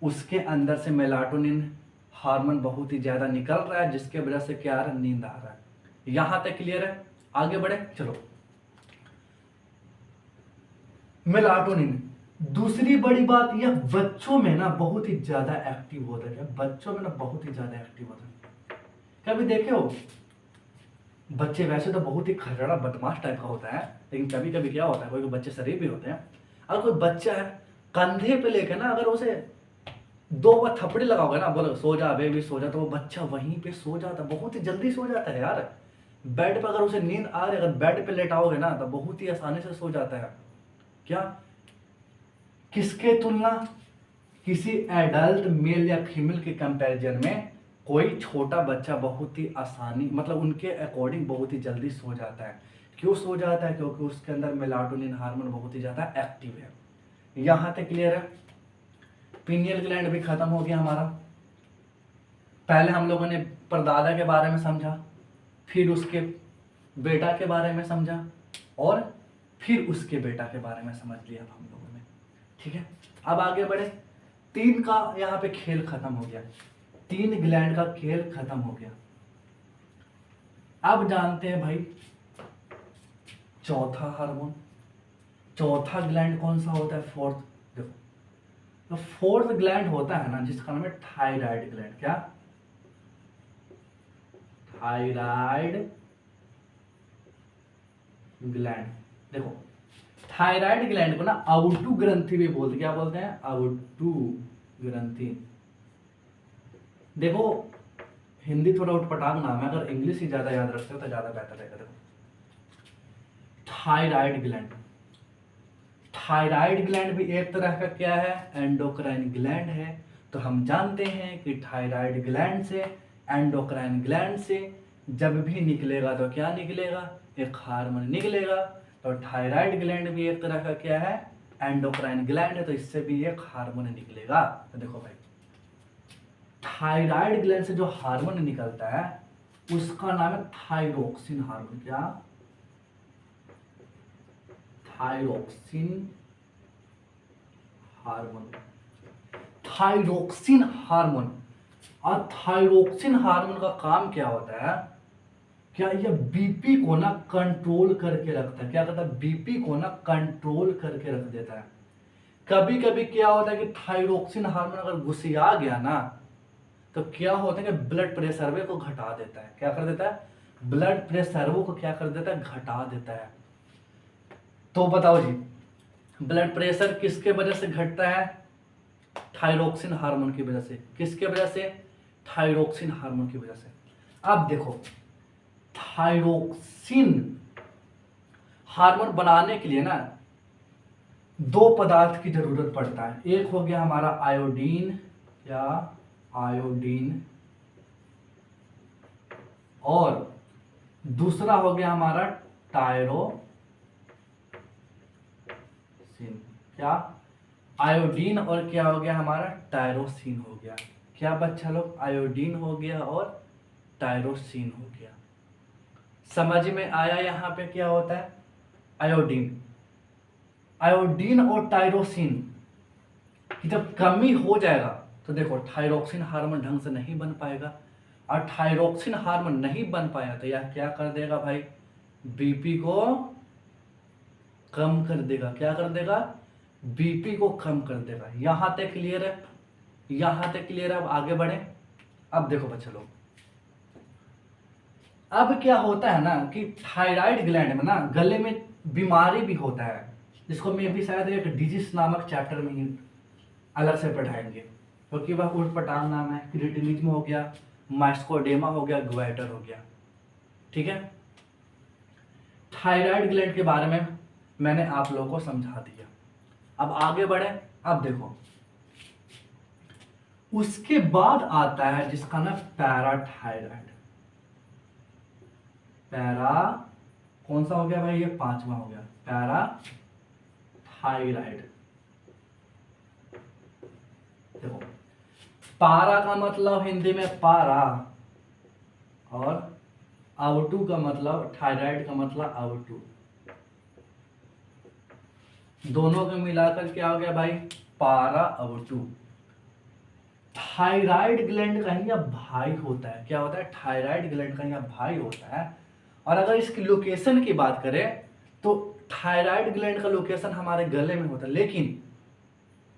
Speaker 1: उसके अंदर से मेलाटोनिन हार्मोन बहुत ही ज्यादा निकल रहा है, जिसके वजह से क्या आ रहा है, नींद आ रहा है। यहां तक क्लियर है? आगे बढ़े चलो। मेलाटोनिन, दूसरी बड़ी बात, यह बच्चों में ना बहुत ही ज्यादा एक्टिव होता है। क्या? बच्चों में ना बहुत ही ज्यादा एक्टिव होता है। कभी देखे हो, बच्चे वैसे तो बहुत ही खरड़ा बदमाश टाइप का होता है, लेकिन कभी कभी क्या होता है, कोई बच्चे शरीफ भी होते हैं। अगर कोई बच्चा है, कंधे पे लेके ना अगर उसे 2 बार थपड़ी लगाओगे ना, बोलो सो जा बेबी सो जा, तो वो बच्चा वहीं पे सो जाता, बहुत ही जल्दी सो जाता है यार। बेड पर अगर उसे नींद आ रही है, अगर बेड पे लेटाओगे ना तो बहुत ही आसानी से सो जाता है। क्या? किसके तुलना? किसी एडल्ट मेल या फीमेल के कंपैरिजन में कोई छोटा बच्चा बहुत ही आसानी, मतलब उनके अकॉर्डिंग बहुत ही जल्दी सो जाता है। क्यों सो जाता है? क्योंकि उसके अंदर मेलाटोनिन हार्मोन बहुत ही ज्यादा एक्टिव है। यहां तक क्लियर है? पीनियल ग्लैंड भी खत्म हो गया हमारा। पहले हम लोगों ने परदादा के बारे में समझा, फिर उसके बेटा के बारे में समझा, और फिर उसके बेटा के बारे में समझ लिया हम लोगों ने। ठीक है, अब आगे बढ़े। 3 का यहाँ पे खेल खत्म हो गया, 3 ग्लैंड का खेल खत्म हो गया। अब जानते हैं भाई चौथा हार्मोन, चौथा ग्लैंड कौन सा होता है, फोर्थ। देखो, तो फोर्थ ग्लैंड होता है ना जिसका नाम है थायराइड ग्लैंड। क्या? Thyroid gland. देखो थायराइड ग्लैंड को ना अवटु ग्रंथि भी बोलते, क्या बोलते हैं? अवटु ग्रंथि। देखो हिंदी थोड़ा उटपटांग नाम है, अगर इंग्लिश ही ज्यादा याद रखते हो तो ज्यादा बेहतर रहेगा। देखो थायराइड ग्लैंड, थायराइड ग्लैंड भी एक तरह का क्या है? एंडोक्राइन ग्लैंड है। तो हम जानते हैं कि थायराइड ग्लैंड से, एंडोक्राइन ग्लैंड से जब भी निकलेगा तो क्या निकलेगा? एक हार्मोन निकलेगा। तो थायराइड ग्लैंड भी एक तरह का क्या है? एंडोक्राइन ग्लैंड है, तो इससे भी एक हार्मोन निकलेगा। तो देखो भाई थायराइड ग्लैंड से जो हार्मोन निकलता है उसका नाम है थायरोक्सिन हार्मोन। क्या? Thyroxine hormone. Thyroxine hormone. और थायरोक्सिन हार्मोन का काम क्या होता है? क्या ये बीपी को ना कंट्रोल करके रखता है। क्या करता है? बीपी को ना कंट्रोल करके रख देता है। कभी कभी क्या होता है कि थायरोक्सिन हार्मोन अगर घुसिया गया ना तो क्या होता है कि ब्लड प्रेशर को घटा देता है। क्या कर देता है? ब्लड प्रेशर को क्या कर देता है? घटा देता है। तो बताओ जी ब्लड प्रेशर किसके वजह से घटता है? थायरोक्सिन हार्मोन की वजह से। किसके वजह से? थायरोक्सिन हार्मोन की वजह से। अब देखो थायरोक्सिन हार्मोन बनाने के लिए ना दो पदार्थ की जरूरत पड़ता है। एक हो गया हमारा आयोडीन या आयोडीन, और दूसरा हो गया हमारा टायरोसिन। क्या? आयोडीन और क्या हो गया हमारा? टायरोसिन हो गया। क्या बच्चा लोग? आयोडीन हो गया और टायरोसिन हो गया। समझ में आया यहाँ पे क्या होता है? आयोडीन, आयोडीन और टायरोसिन की जब कमी हो जाएगा तो देखो थायरोक्सिन हार्मोन ढंग से नहीं बन पाएगा, और थायरोक्सिन हार्मोन नहीं बन पाया तो यह क्या कर देगा भाई? बीपी को कम कर देगा। क्या कर देगा? बीपी को कम कर देगा। यहां तक क्लियर है? यहां तक क्लियर है? अब आगे बढ़े। अब देखो बच्चे लोग अब क्या होता है ना कि थायराइड ग्लैंड में ना गले में बीमारी भी होता है, जिसको मैं भी शायद एक डिजीज नामक चैप्टर में ही अलग से पढ़ाएंगे, क्योंकि वह उटपटांग नाम है। क्रिटिनिज्म हो गया, मास्कोडेमा हो गया, ग्वाइटर हो गया। ठीक है, थायराइड ग्लैंड के बारे में मैंने आप लोगों को समझा दिया। अब आगे बढ़े। अब देखो उसके बाद आता है जिसका नाम पैराथायराइड। पैरा कौन सा हो गया भाई? ये पांचवा हो गया पैराथायराइड। देखो पारा का मतलब हिंदी में पारा, और अवटू का मतलब, थायराइड का मतलब अवटू, दोनों को मिलाकर क्या हो गया भाई? पारा अवटू। थायराइड ग्लैंड का ही भाई होता है। क्या होता है? थायराइड ग्लैंड का ही भाई होता है। और अगर इसकी लोकेशन की बात करें तो थायराइड ग्लैंड का लोकेशन हमारे गले में होता है, लेकिन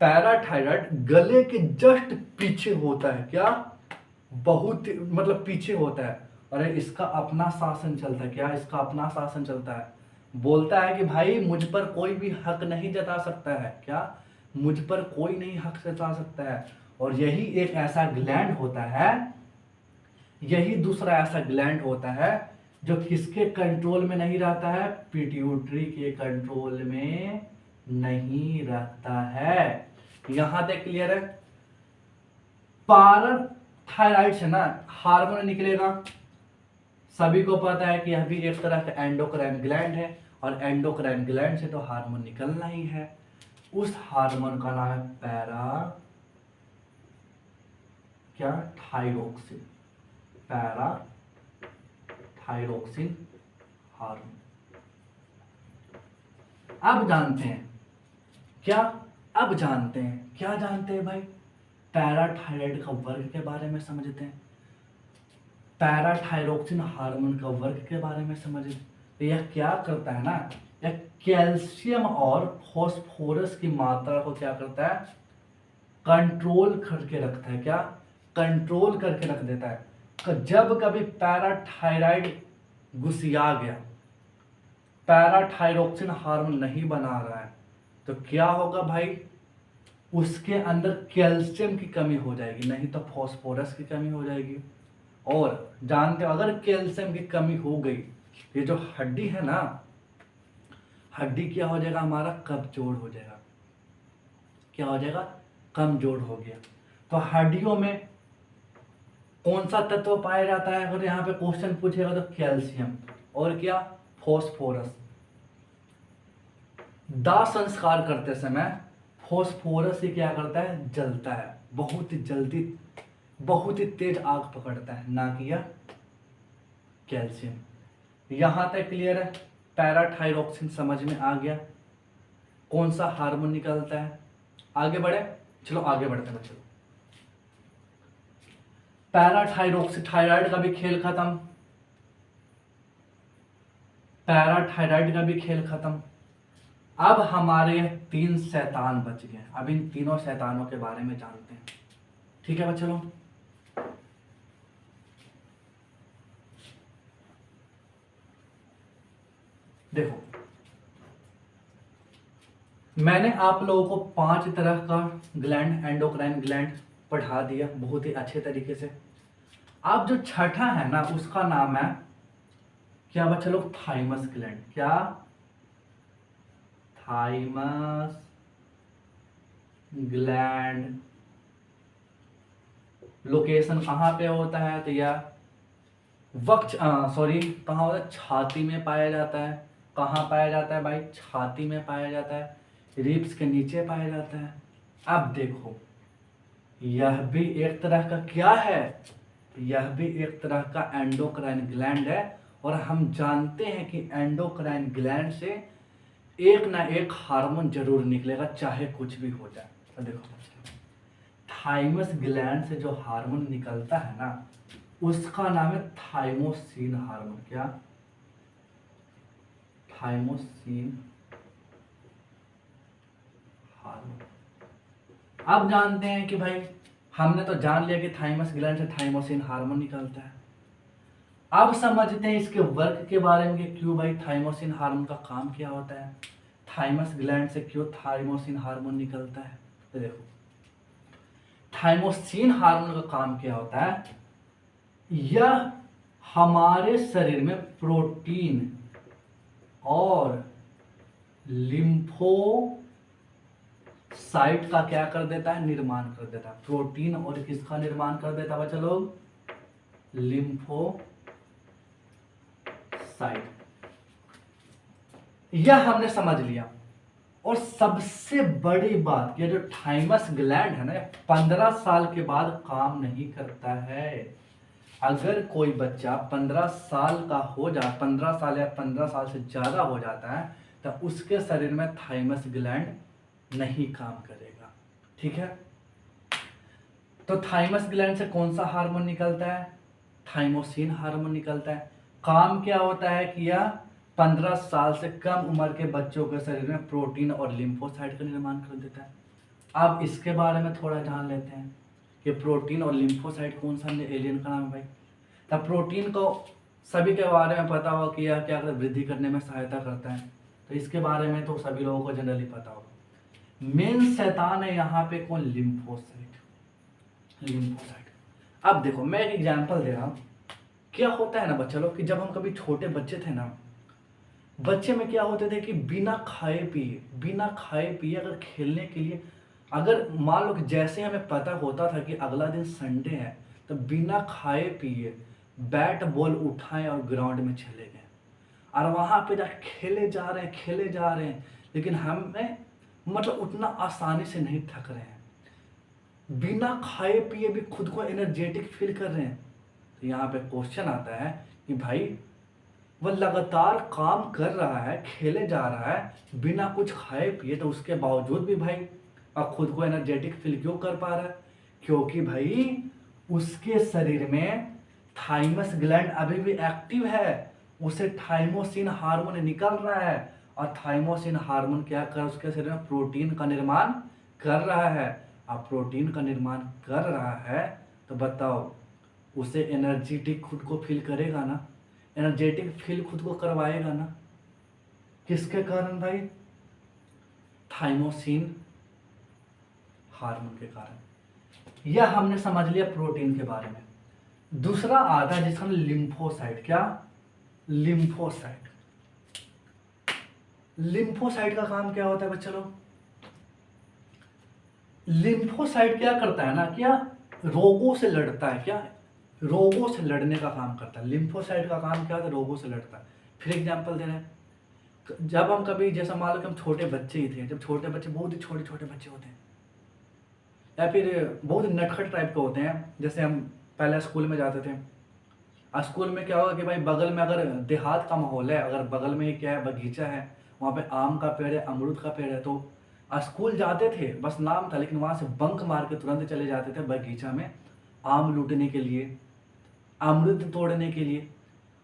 Speaker 1: पैराथायराइड गले के जस्ट पीछे होता है। क्या? बहुत मतलब पीछे होता है। और इसका अपना शासन चलता है। क्या? इसका अपना शासन चलता है। बोलता है कि भाई मुझ पर कोई भी हक नहीं जता सकता है। क्या? मुझ पर कोई नहीं हक जता सकता है। और यही एक ऐसा ग्लैंड होता है, यही दूसरा ऐसा ग्लैंड होता है जो किसके कंट्रोल में नहीं रहता है? पिट्यूटरी के कंट्रोल में नहीं रहता है। यहां तक क्लियर है? पैराथायराइड से ना हार्मोन निकलेगा। सभी को पता है कि यह भी एक तरह का एंडोक्राइन ग्लैंड है, और एंडोक्राइन ग्लैंड से तो हार्मोन निकलना ही है। उस हार्मोन का नाम है क्या? थायरोक्सिन। पैराथायरोक्सिन हार्मोन। अब जानते हैं क्या? अब जानते हैं क्या? जानते हैं भाई? पैराथायराइड का वर्ग के बारे में समझते हैं, पैराथायरोक्सिन हार्मोन का वर्ग के बारे में समझते। तो यह क्या करता है ना, यह कैल्शियम और फॉस्फोरस की मात्रा को क्या करता है? कंट्रोल करके रखता है। क्या? कंट्रोल करके रख देता है। जब कभी पैराथायराइड घुसिया गया, पैराथायरोक्सिन हार्मोन नहीं बना रहा है, तो क्या होगा भाई? उसके अंदर कैल्शियम की कमी हो जाएगी, नहीं तो फॉस्फोरस की कमी हो जाएगी। और जानते हो, अगर कैल्शियम की कमी हो गई, ये जो हड्डी है ना, हड्डी क्या हो जाएगा? हमारा कमजोर हो जाएगा। क्या हो जाएगा? कमजोर हो गया। तो हड्डियों में कौन सा तत्व पाया जाता है? अगर यहाँ पे क्वेश्चन पूछेगा तो कैल्शियम और क्या? फॉस्फोरस। दाह संस्कार करते समय फॉस्फोरस से क्या करता है? जलता है, बहुत ही जल्दी, बहुत ही तेज आग पकड़ता है, ना कि यह कैल्शियम। यहां तक क्लियर है? पैराथायरोक्सिन समझ में आ गया कौन सा हार्मोन निकलता है। आगे बढ़े, चलो आगे बढ़ते हैं बच्चों। पैराथायरोक्सिन, थायराइड का भी खेल खत्म, पैराथायराइड का भी खेल खत्म। अब हमारे 3 शैतान बच गए। अब इन तीनों शैतानों के बारे में जानते हैं। ठीक है बच्चों, देखो मैंने आप लोगों को 5 तरह का ग्लैंड, एंडोक्राइन ग्लैंड पढ़ा दिया बहुत ही अच्छे तरीके से। अब जो छठा है ना, उसका नाम है क्या बच्चे लोग? Thymus gland. क्या? Thymus gland. लोकेशन कहाँ पे होता है? तो यह सॉरी, कहाँ होता है? छाती में पाया जाता है। कहाँ पाया जाता है भाई? छाती में पाया जाता है, रिब्स के नीचे पाया जाता है। अब देखो, यह भी एक तरह का क्या है? यह भी एक तरह का एंडोक्राइन ग्लैंड है। और हम जानते हैं कि एंडोक्राइन ग्लैंड से एक ना एक हार्मोन जरूर निकलेगा, चाहे कुछ भी हो जाए। तो देखो, थाइमस ग्लैंड से जो हार्मोन निकलता है ना, उसका नाम है थाइमोसिन हार्मोन। क्या? Thymosin hormone. अब जानते हैं कि भाई, हमने तो जान लिया कि थाइमस ग्लैंड से थाइमोसिन हार्मोन निकलता है। अब समझते हैं इसके वर्क के बारे में कि क्यों भाई थाइमोसिन हार्मोन का काम क्या होता है, थाइमस ग्लैंड से क्यों थाइमोसिन हार्मोन निकलता है। तो देखो, थाइमोसिन हार्मोन का काम क्या होता है? यह हमारे शरीर में प्रोटीन और लिम्फोसाइट का क्या कर देता है? निर्माण कर देता है। प्रोटीन और किसका निर्माण कर देता है बच्चा लोग? लिम्फोसाइट। यह हमने समझ लिया। और सबसे बड़ी बात, ये जो थाइमस ग्लैंड है ना, 15 साल के बाद काम नहीं करता है। अगर कोई बच्चा 15 साल का हो जा, 15 साल या 15 साल से ज्यादा हो जाता है, तो उसके शरीर में थाइमस ग्लैंड नहीं काम करेगा। ठीक है? तो थाइमस ग्लैंड से कौन सा हार्मोन निकलता है? थाइमोसिन हार्मोन निकलता है। काम क्या होता है कि यह 15 साल से कम उम्र के बच्चों के शरीर में प्रोटीन और लिम्फोसाइट का निर्माण कर देता है। अब इसके बारे में थोड़ा जान लेते हैं कि प्रोटीन और लिम्फोसाइट कौन सा एलियन का नाम है भाई। तब प्रोटीन को सभी के बारे में पता होगा कि यह क्या करता है? वृद्धि करने में सहायता करता है। तो इसके बारे में तो सभी लोगों को जनरली पता होगा। मेन शैतान है यहाँ पे कौन? लिम्फोसाइट। लिम्फोसाइट। अब देखो, मैं एक एग्जांपल दे रहा हूँ। क्या होता है ना बच्चा लोग, कि जब हम कभी छोटे बच्चे थे ना, बच्चे में क्या होते थे कि बिना खाए पिए अगर खेलने के लिए, अगर मान लो कि जैसे हमें पता होता था कि अगला दिन संडे है, तो बिना खाए पिए बैट बॉल उठाएं और ग्राउंड में चले गए और वहां पे जा खेले जा रहे हैं, लेकिन हमें मतलब उतना आसानी से नहीं थक रहे हैं, बिना खाए पिए भी खुद को एनर्जेटिक फील कर रहे हैं। तो यहाँ पे क्वेश्चन आता है कि भाई, वह लगातार काम कर रहा है, खेले जा रहा है बिना कुछ खाए पिए, तो उसके बावजूद भी भाई अब खुद को एनर्जेटिक फील क्यों कर पा रहा है? क्योंकि भाई उसके शरीर में थाइमस ग्लैंड अभी भी एक्टिव है, उसे थाइमोसिन हार्मोन निकल रहा है और थाइमोसिन हार्मोन क्या कर उसके शरीर में प्रोटीन का निर्माण कर रहा है। अब प्रोटीन का निर्माण कर रहा है तो बताओ उसे एनर्जेटिक खुद को फील करेगा ना, एनर्जेटिक फील खुद को करवाएगा ना। किसके कारण भाई? थाइमोसिन हार्मोन के कारण। यह हमने समझ लिया प्रोटीन के बारे में। दूसरा आता है जिसका लिम्फोसाइट। क्या? लिम्फोसाइट। लिम्फोसाइट का काम क्या होता है बच्चों लोग? लिम्फोसाइट क्या करता है ना, क्या रोगों से लड़ता है। क्या? रोगों से लड़ने का काम करता है। लिम्फोसाइट का काम क्या होता है? रोगों से लड़ता है। फिर एग्जांपल दे रहे हैं, जब हम कभी जैसा मान लो कि हम छोटे बच्चे ही थे, जब छोटे बच्चे बहुत ही छोटे छोटे बच्चे होते हैं या फिर बहुत नटखट टाइप के होते हैं, जैसे हम पहले स्कूल में जाते थे। स्कूल में क्या होगा कि भाई बगल में अगर देहात का माहौल है, अगर बगल में ही क्या है बगीचा है, वहाँ पे आम का पेड़ है, अमरूद का पेड़ है, तो स्कूल जाते थे, बस नाम था, लेकिन वहाँ से बंक मार के तुरंत चले जाते थे बगीचा में आम लूटने के लिए, अमरूद तोड़ने के लिए।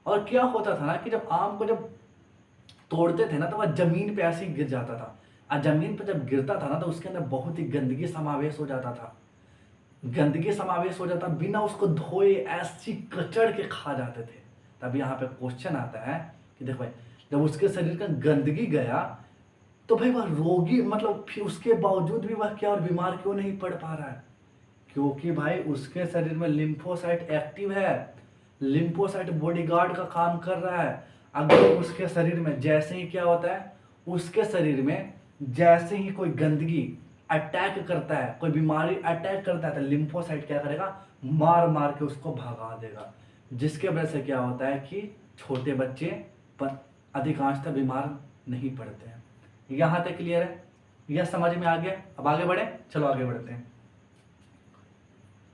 Speaker 1: और क्या होता था ना कि जब आम को जब तोड़ते थे ना तो वह जमीन पे ऐसे ही गिर जाता था, और जमीन पे जब गिरता था ना तो उसके अंदर बहुत ही गंदगी समावेश हो जाता था। गंदगी समावेश हो जाता, बिना उसको धोए ऐसी कचड़ के खा जाते थे। तब यहाँ पे क्वेश्चन आता है कि देखो भाई, जब उसके शरीर का गंदगी गया तो भाई वह रोगी, मतलब फिर उसके बावजूद भी वह क्या और बीमार क्यों नहीं पड़ पा रहा है? क्योंकि भाई उसके शरीर में लिम्फोसाइट एक्टिव है। लिम्फोसाइट बॉडीगार्ड का काम कर रहा है। अगर उसके शरीर में जैसे ही क्या होता है, उसके शरीर में जैसे ही कोई गंदगी अटैक करता है, कोई बीमारी अटैक करता है, तो लिम्फोसाइट क्या करेगा? मार मार के उसको भगा देगा। जिसके वजह से क्या होता है कि छोटे बच्चे पर अधिकांशतः बीमार नहीं पड़ते हैं। यहाँ तक क्लियर है? यह समझ में आ गया? अब आगे बढ़े, चलो आगे बढ़ते हैं।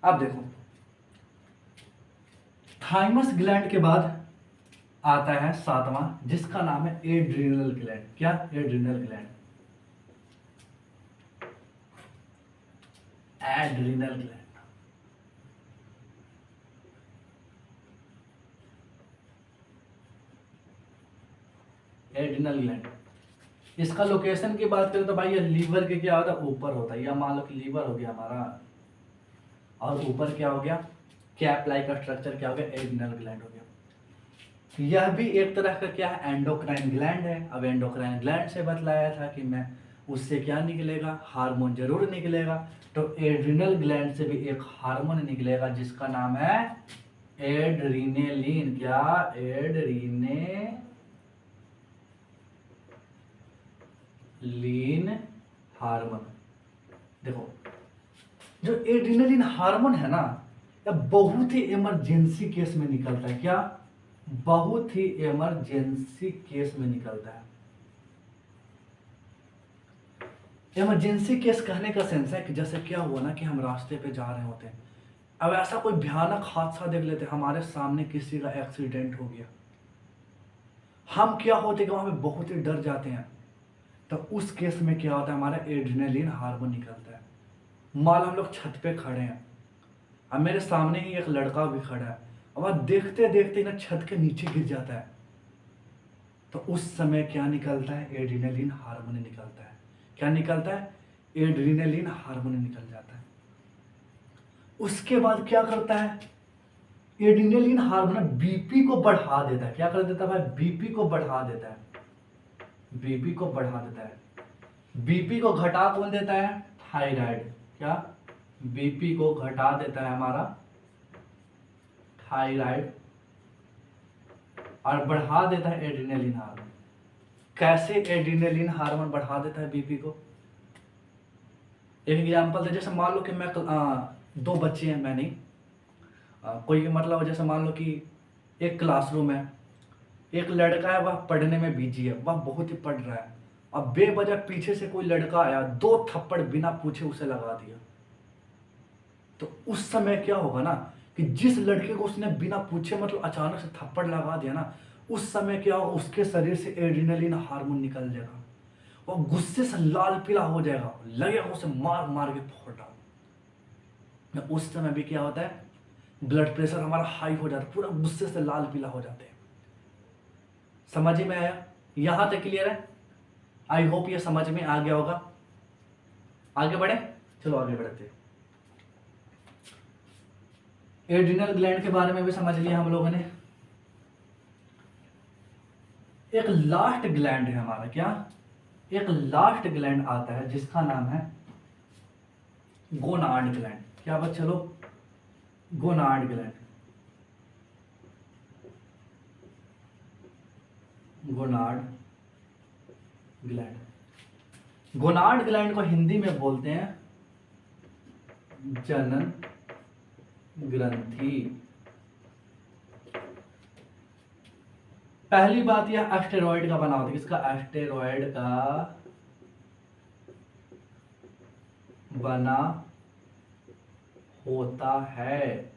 Speaker 1: अब देखो, थाइमस ग्लैंड के बाद आता है सातवां, जिसका नाम है एड्रिनल ग्लैंड। क्या? Adrenal gland. Adrenal gland. Adrenal gland, इसका लोकेशन की बात करें तो भाई ये लीवर के क्या होता है? ऊपर होता है। या मान लो कि लीवर हो गया हमारा, और ऊपर क्या हो गया? कैप लाइक का स्ट्रक्चर क्या हो गया? एड्रिनल ग्लैंड हो गया। यह भी एक तरह का क्या है? एंडोक्राइन ग्लैंड है। अब एंडोक्राइन ग्लैंड से बतलाया था कि मैं उससे क्या निकलेगा? हार्मोन जरूर निकलेगा। तो एड्रिनल ग्लैंड से भी एक हार्मोन निकलेगा जिसका नाम है एड्रीनेलिन। क्या? Adrenaline hormone. देखो, जो एड्रीनेलिन हार्मोन है ना, यह बहुत ही इमरजेंसी केस में निकलता है। क्या? बहुत ही इमरजेंसी केस में निकलता है। इमरजेंसी केस कहने का सेंस है कि जैसे क्या हुआ ना कि हम रास्ते पे जा रहे होते हैं, अब ऐसा कोई भयानक हादसा देख लेते, हमारे सामने किसी का एक्सीडेंट हो गया, हम क्या होते कि वहां पे बहुत ही डर जाते हैं। तो उस केस में क्या होता है? हमारा एड्रेनलिन हार्मोन निकलता है। मान लो हम लोग छत पे खड़े हैं, अब मेरे सामने ही एक लड़का भी खड़ा है, अब देखते देखते ना छत के नीचे गिर जाता है, तो उस समय क्या निकलता है? एड्रेनलिन हार्मोन निकलता है। क्या निकलता है? एड्रेनलिन हार्मोन निकल जाता है। उसके बाद क्या करता है? एड्रेनलिन हार्मोन बीपी को बढ़ा देता है। क्या कर देता है भाई? बीपी को बढ़ा देता है। बीपी को बढ़ा देता है। बीपी को घटा कौन देता है? थायराइड। क्या? बीपी को घटा देता है हमारा थायराइड, और बढ़ा देता है एड्रेनलिन हार्मोन। कैसे एड्रेनलिन हार्मोन बढ़ा देता है बीपी को? एक एग्जांपल दे, जैसे मान लो कि मैं दो बच्चे हैं, मैं नहीं, कोई मतलब जैसे मान लो कि एक क्लासरूम है, एक लड़का है वह पढ़ने में बिजी है, वह बहुत ही पढ़ रहा है, अब बेवजह पीछे से कोई लड़का आया, दो थप्पड़ बिना पूछे उसे लगा दिया, तो उस समय क्या होगा ना कि जिस लड़के को उसने बिना पूछे मतलब अचानक से थप्पड़ लगा दिया ना, उस समय क्या होगा? उसके शरीर से एड्रेनलिन हार्मोन निकल जाएगा, वो गुस्से से लाल पीला हो जाएगा, लगेगा उसे मार मार के फोड़ डाल। उस समय भी क्या होता है? ब्लड प्रेशर हमारा हाई हो जाता है, पूरा गुस्से से लाल पीला हो जाते हैं। समझ में आया? यहां तक क्लियर है? आई होप ये समझ में आ गया होगा। आगे बढ़े, चलो आगे बढ़ते हैं। एड्रिनल ग्लैंड के बारे में भी समझ लिया हम लोगों ने। एक लास्ट ग्लैंड है हमारा, क्या, एक लास्ट ग्लैंड आता है जिसका नाम है गोनाड ग्लैंड। क्या बच्चे चलो, gonad gland, gonad gland. Gonad gland को हिंदी में बोलते हैं जनन ग्रंथि। पहली बात यह एस्टेरॉयड का बना होता है। किसका? एस्टेरॉयड का बना होता है।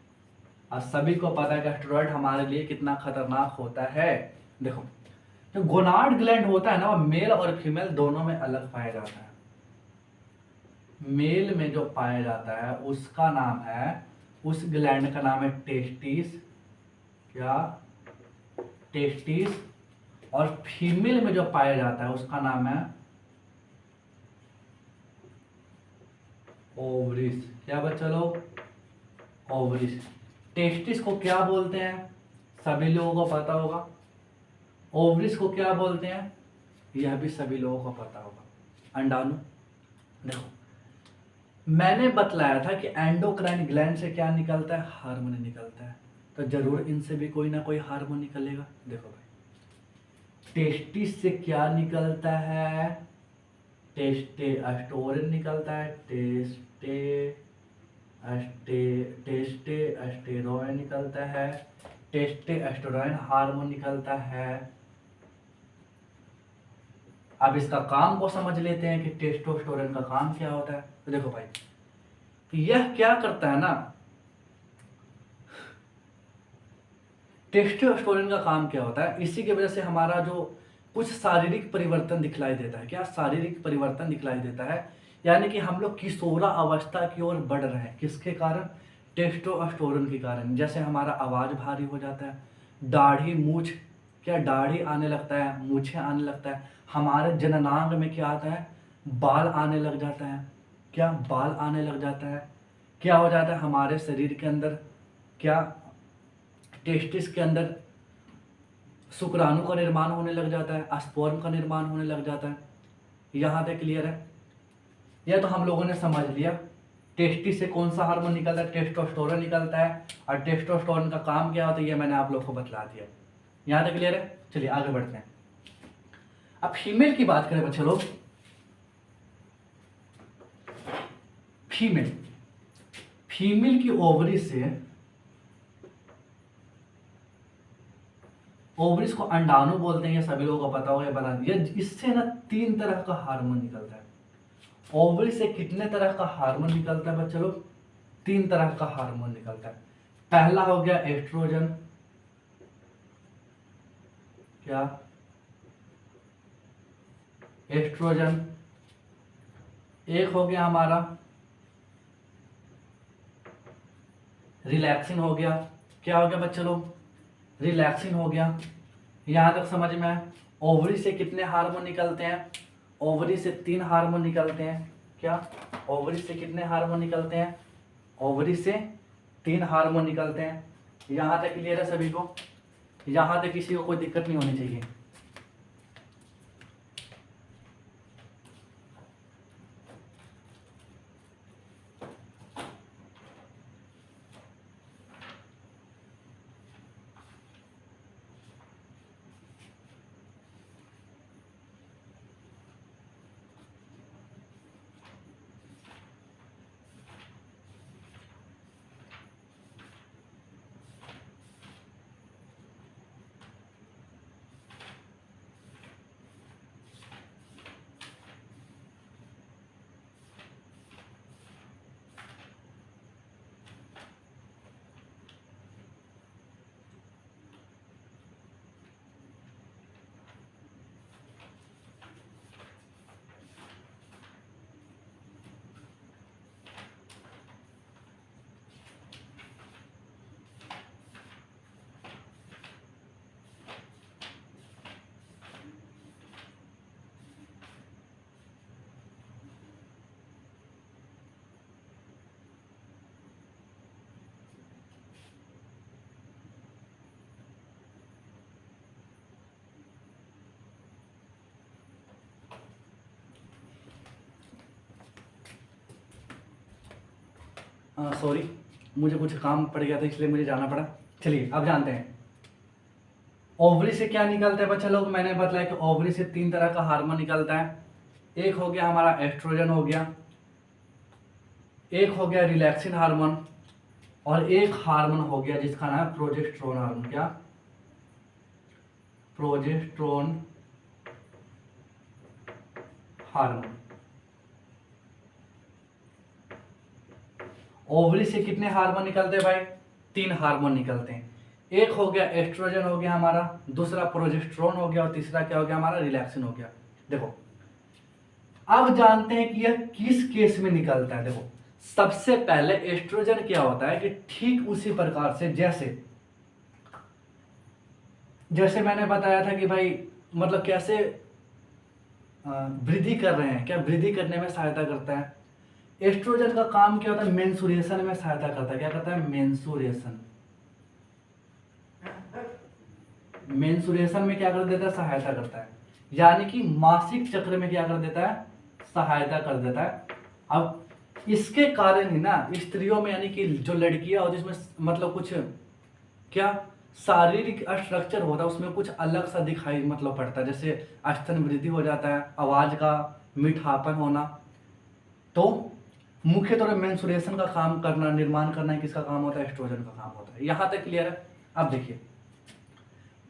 Speaker 1: और सभी को पता है कि एस्टेरॉयड हमारे लिए कितना खतरनाक होता है। देखो, जो गोनाड ग्लैंड होता है ना, वो मेल और फीमेल दोनों में अलग पाया जाता है। मेल में जो पाया जाता है उसका नाम है, उस ग्लैंड का नाम है टेस्टिस। क्या? टेस्टिस। और फीमेल में जो पाया जाता है उसका नाम है ओवरिस। क्या बच्चा लोग? ओवरिस। टेस्टिस को क्या बोलते हैं सभी लोगों को पता होगा। ओवरिस को क्या बोलते हैं यह भी सभी लोगों को पता होगा। अंडाणु। देखो, मैंने बतलाया था कि एंडोक्राइन ग्लैंड से क्या निकलता है? हार्मोन निकलता है। तो जरूर इनसे भी कोई ना कोई हार्मोन निकलेगा। देखो भाई, टेस्टिस से क्या निकलता है? टेस्टेस्टोरेन निकलता है। टेस्टेस्टेरोन निकलता है। टेस्टेस्टोरेन हार्मोन निकलता है। अब इसका काम को समझ लेते हैं कि टेस्टोस्टेरोन का काम क्या होता है। तो देखो भाई, यह क्या करता है ना, टेस्टोस्टेरोन का काम क्या होता है, इसी की वजह से हमारा जो कुछ शारीरिक परिवर्तन दिखलाई देता है। क्या? शारीरिक परिवर्तन दिखलाई देता है। यानी कि हम लोग किशोरा अवस्था की ओर बढ़ रहे हैं। किसके कारण? टेस्टोस्टेरोन के कारण। जैसे हमारा आवाज भारी हो जाता है, दाढ़ी मूछ, क्या दाढ़ी आने लगता है, मूछें आने लगता है। हमारे जननांग में क्या आता है? बाल आने लग जाता है। क्या? बाल आने लग जाता है। क्या हो जाता है हमारे शरीर के अंदर? क्या? टेस्टिस के अंदर शुक्राणु का निर्माण होने लग जाता है, स्पर्म का निर्माण होने लग जाता है। यहाँ तक क्लियर है? यह तो हम लोगों ने समझ लिया। टेस्टिस से कौन सा हार्मोन निकलता है? टेस्टोस्टेरोन निकलता है। और टेस्टोस्टेरोन का काम क्या होता है ये मैंने आप लोग को बतला दिया। यहाँ तक क्लियर है? चलिए आगे बढ़ते हैं। अब फीमेल की बात करें बच्चे लोग। फीमेल, फीमेल की ओवरी से, ओवरीज को अंडाणु बोलते हैं, ये सभी लोगों को पता होगा। बना दिया। इससे ना 3 तरह का हार्मोन निकलता है। ओवरी से कितने तरह का हार्मोन निकलता है बच्चे लोग? 3 तरह का हार्मोन निकलता है। पहला हो गया एस्ट्रोजन। क्या? एस्ट्रोजन। एक हो गया हमारा रिलैक्सिन हो गया। क्या हो गया बच्चे लोग? रिलैक्सिन हो गया। यहां तक समझ में आया? ओवरी से कितने हार्मोन निकलते हैं? ओवरी से 3 हार्मोन निकलते हैं। क्या? ओवरी से कितने हार्मोन निकलते हैं? ओवरी से 3 हार्मोन निकलते हैं। यहां तक क्लियर है सभी को? यहां तक किसी को कोई दिक्कत नहीं होनी चाहिए। सॉरी, मुझे कुछ काम पड़ गया था इसलिए मुझे जाना पड़ा। चलिए अब जानते हैं ओवरी से क्या निकलता है बच्चा लोग। मैंने बताया कि ओवरी से 3 तरह का हार्मोन निकलता है। एक हो गया हमारा एस्ट्रोजन हो गया, एक हो गया रिलैक्सिन हार्मोन, और एक हार्मोन हो गया जिसका नाम है प्रोजेस्टेरोन हार्मोन। क्या? Progesterone hormone. ओवरी से कितने हार्मोन निकलते हैं भाई? 3 हार्मोन निकलते हैं। एक हो गया एस्ट्रोजन हो गया हमारा, दूसरा प्रोजेस्टेरोन हो गया, और तीसरा क्या हो गया हमारा? रिलैक्सिन हो गया। देखो अब जानते हैं कि यह किस केस में निकलता है। देखो सबसे पहले एस्ट्रोजन क्या होता है कि ठीक उसी प्रकार से जैसे मैंने बताया था कि भाई मतलब कैसे वृद्धि कर रहे हैं, क्या वृद्धि करने में सहायता करता है। एस्ट्रोजन का काम क्या होता है? मेंसुरेशन में सहायता करता है। क्या करता है? मेंसुरेशन। मेंसुरेशन में क्या कर देता है? सहायता करता है। यानी कि मासिक चक्र में क्या कर देता है? सहायता कर देता है। अब इसके कारण ही ना स्त्रियों में यानी कि जो लड़कियां होती है उसमें मतलब कुछ क्या शारीरिक स्ट्रक्चर होता है उसमें कुछ अलग सा दिखाई मतलब पड़ता है। जैसे स्तन वृद्धि हो जाता है, आवाज का मीठापन होना। तो मुख्य तौर पर मेंसुरेशन का काम करना, निर्माण करना ही किसका काम होता है? एस्ट्रोजन का काम होता है। यहां तक क्लियर है? अब देखिए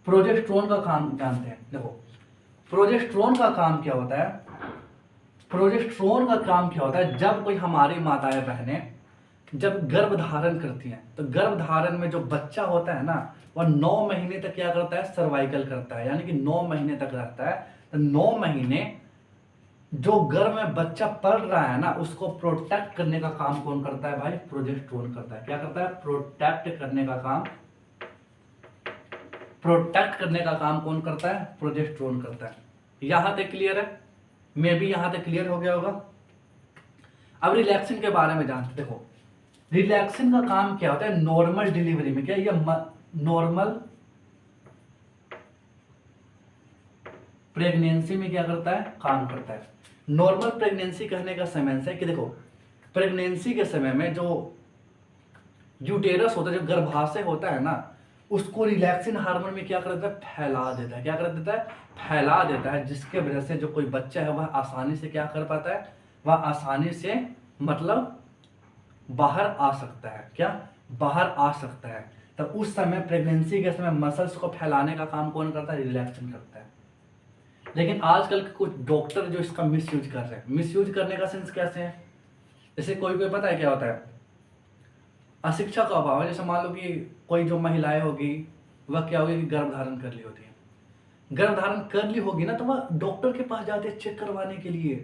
Speaker 1: प्रोजेस्टेरोन का काम जानते हैं। देखो प्रोजेस्टेरोन का काम क्या होता है? प्रोजेस्टेरोन का काम क्या होता है? जब कोई हमारी माताएं बहनें जब गर्भ धारण करती हैं तो गर्भ धारण में जो बच्चा होता है ना वह 9 महीने तक क्या करता है? सर्वाइकल करता है, यानी कि 9 महीने तक रहता है। तो 9 महीने जो गर्भ में बच्चा पल रहा है ना उसको प्रोटेक्ट करने का काम कौन करता है भाई? प्रोजेस्टेरोन करता है। क्या करता है? प्रोटेक्ट करने का काम। प्रोटेक्ट करने का काम कौन करता है? प्रोजेस्टेरोन करता है। यहां तक क्लियर है? मे भी यहां तक क्लियर हो गया होगा। अब रिलैक्सिन के बारे में जानते। देखो रिलैक्सिन का काम क्या होता है? नॉर्मल डिलीवरी में क्या ये नॉर्मल प्रेगनेंसी में क्या करता है? काम करता है। नॉर्मल प्रेगनेंसी कहने का समय है कि देखो प्रेगनेंसी के समय में जो यूटेरस होता है, जो गर्भाशय होता है ना, उसको रिलैक्सिन हार्मोन में क्या कर देता है? फैला देता है। क्या कर देता है? फैला देता है, जिसके वजह से जो कोई बच्चा है वह आसानी से क्या कर पाता है? वह आसानी से मतलब बाहर आ सकता है। क्या? बाहर आ सकता है। तो उस समय प्रेगनेंसी के समय मसल्स को फैलाने का काम कौन करता है? रिलैक्सिन करता है। लेकिन आजकल के कुछ डॉक्टर जो इसका मिसयूज कर रहे हैं, मिसयूज करने का सेंस कैसे है? जैसे कोई कोई पता है क्या होता है? अशिक्षा का अभाव है। जैसे मान लो कि कोई जो महिलाएं होगी वह क्या होगी कि गर्भ धारण कर ली होती है, गर्भ धारण कर ली होगी ना, तो वह डॉक्टर के पास जाते हैं चेक करवाने के लिए।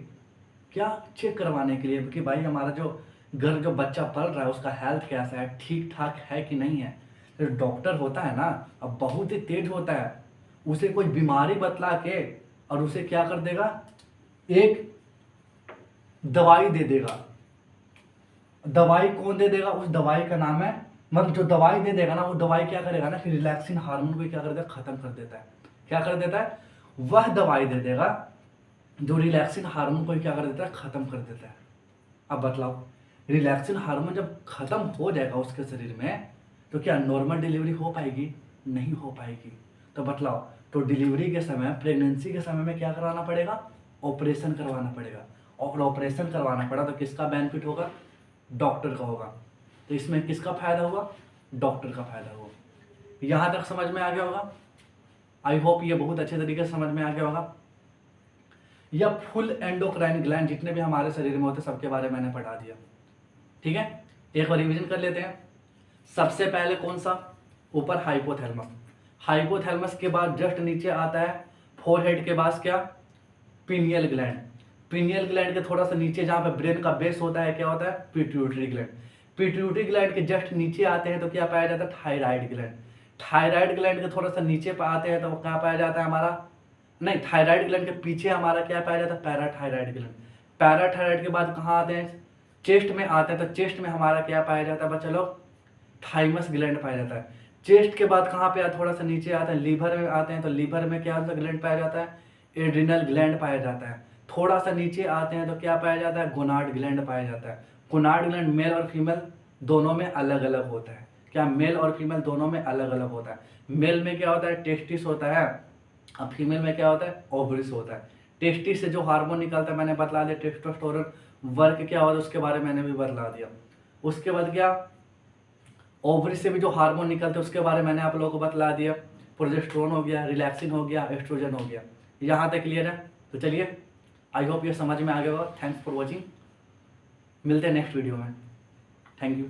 Speaker 1: क्या? चेक करवाने के लिए कि भाई हमारा जो बच्चा पल रहा है उसका हेल्थ कैसा है, ठीक ठाक है कि नहीं है। तो डॉक्टर होता है ना अब बहुत ही तेज होता है, उसे कोई बीमारी बतला के और उसे क्या कर देगा? एक दवाई दे देगा। दवाई कौन दे देगा? उस दवाई का नाम है मतलब जो दवाई दे देगा ना वो दवाई क्या करेगा ना कि रिलैक्सिन हार्मोन को क्या कर देगा? खत्म कर देता है। क्या कर देता है? वह दवाई दे देगा जो रिलैक्सिन हार्मोन को क्या कर देता है? खत्म कर देता है। अब बतलाओ रिलैक्सिन हार्मोन जब खत्म हो जाएगा उसके शरीर में तो क्या नॉर्मल डिलीवरी हो पाएगी? नहीं हो पाएगी। तो बतलाओ तो डिलीवरी के समय, प्रेगनेंसी के समय में क्या कराना पड़ेगा? ऑपरेशन करवाना पड़ेगा। और ऑपरेशन करवाना पड़ा तो किसका बेनिफिट होगा? डॉक्टर का होगा। तो इसमें किसका फायदा हुआ? डॉक्टर का फायदा हुआ। यहां तक समझ में आ गया होगा। आई होप ये बहुत अच्छे तरीके से समझ में आ गया होगा। या फुल एंडोक्राइन ग्लैंड जितने भी हमारे शरीर में होते हैं सबके बारे में मैंने पढ़ा दिया। ठीक है, एक बार रिवीजन कर लेते हैं। सबसे पहले कौन सा? ऊपर हाइपोथैलेमस। हाइपोथैलेमस के बाद जस्ट नीचे आता है फोरहेड के पास क्या? Pineal gland. पिनियल ग्लैंड के थोड़ा सा नीचे जहां पे ब्रेन का बेस होता है क्या होता है? Pituitary gland. पिट्यूटरी ग्लैंड के जस्ट नीचे आते हैं तो क्या पाया जाता है? Thyroid gland. थायराइड ग्लैंड के थोड़ा सा नीचे पे आते हैं तो क्या पाया जाता है हमारा? नहीं, थायराइड ग्लैंड के पीछे हमारा क्या पाया जाता है? Parathyroid gland. पैराथायराइड के बाद कहाँ आते हैं? चेस्ट में आते हैं। तो चेस्ट में हमारा क्या पाया जाता है बच्चा लोग? थाइमस ग्लैंड पाया जाता है। चेस्ट के बाद कहाँ पे थोड़ा सा नीचे आता है? लीवर में आते हैं। तो लीवर में क्या ग्लैंड पाया जाता है? एड्रिनल ग्लैंड पाया जाता है। थोड़ा सा नीचे आते हैं तो क्या पाया जाता है? गोनाड ग्लैंड पाया जाता है। गोनाड ग्लैंड मेल और फीमेल दोनों में अलग अलग होता है। क्या मेल और फीमेल दोनों में अलग अलग होता है। मेल में क्या होता है, टेस्टिस होता है, अब फीमेल में क्या होता है, ओवरिस होता है। टेस्टिस से जो हार्मोन निकलता है मैंने बतला दिया, टेस्टोस्टेरोन। वर्क क्या होता है उसके बारे में मैंने भी बतला दिया। उसके बाद क्या, ओवरी से भी जो हार्मोन निकलते हैं उसके बारे में मैंने आप लोगों को बतला दिया। प्रोजेस्टेरोन हो गया, रिलैक्सिन हो गया, एस्ट्रोजन हो गया। यहाँ तक क्लियर है। तो चलिए, आई होप ये समझ में आ गया होगा। Thanks for watching. मिलते हैं नेक्स्ट वीडियो में। Thank you.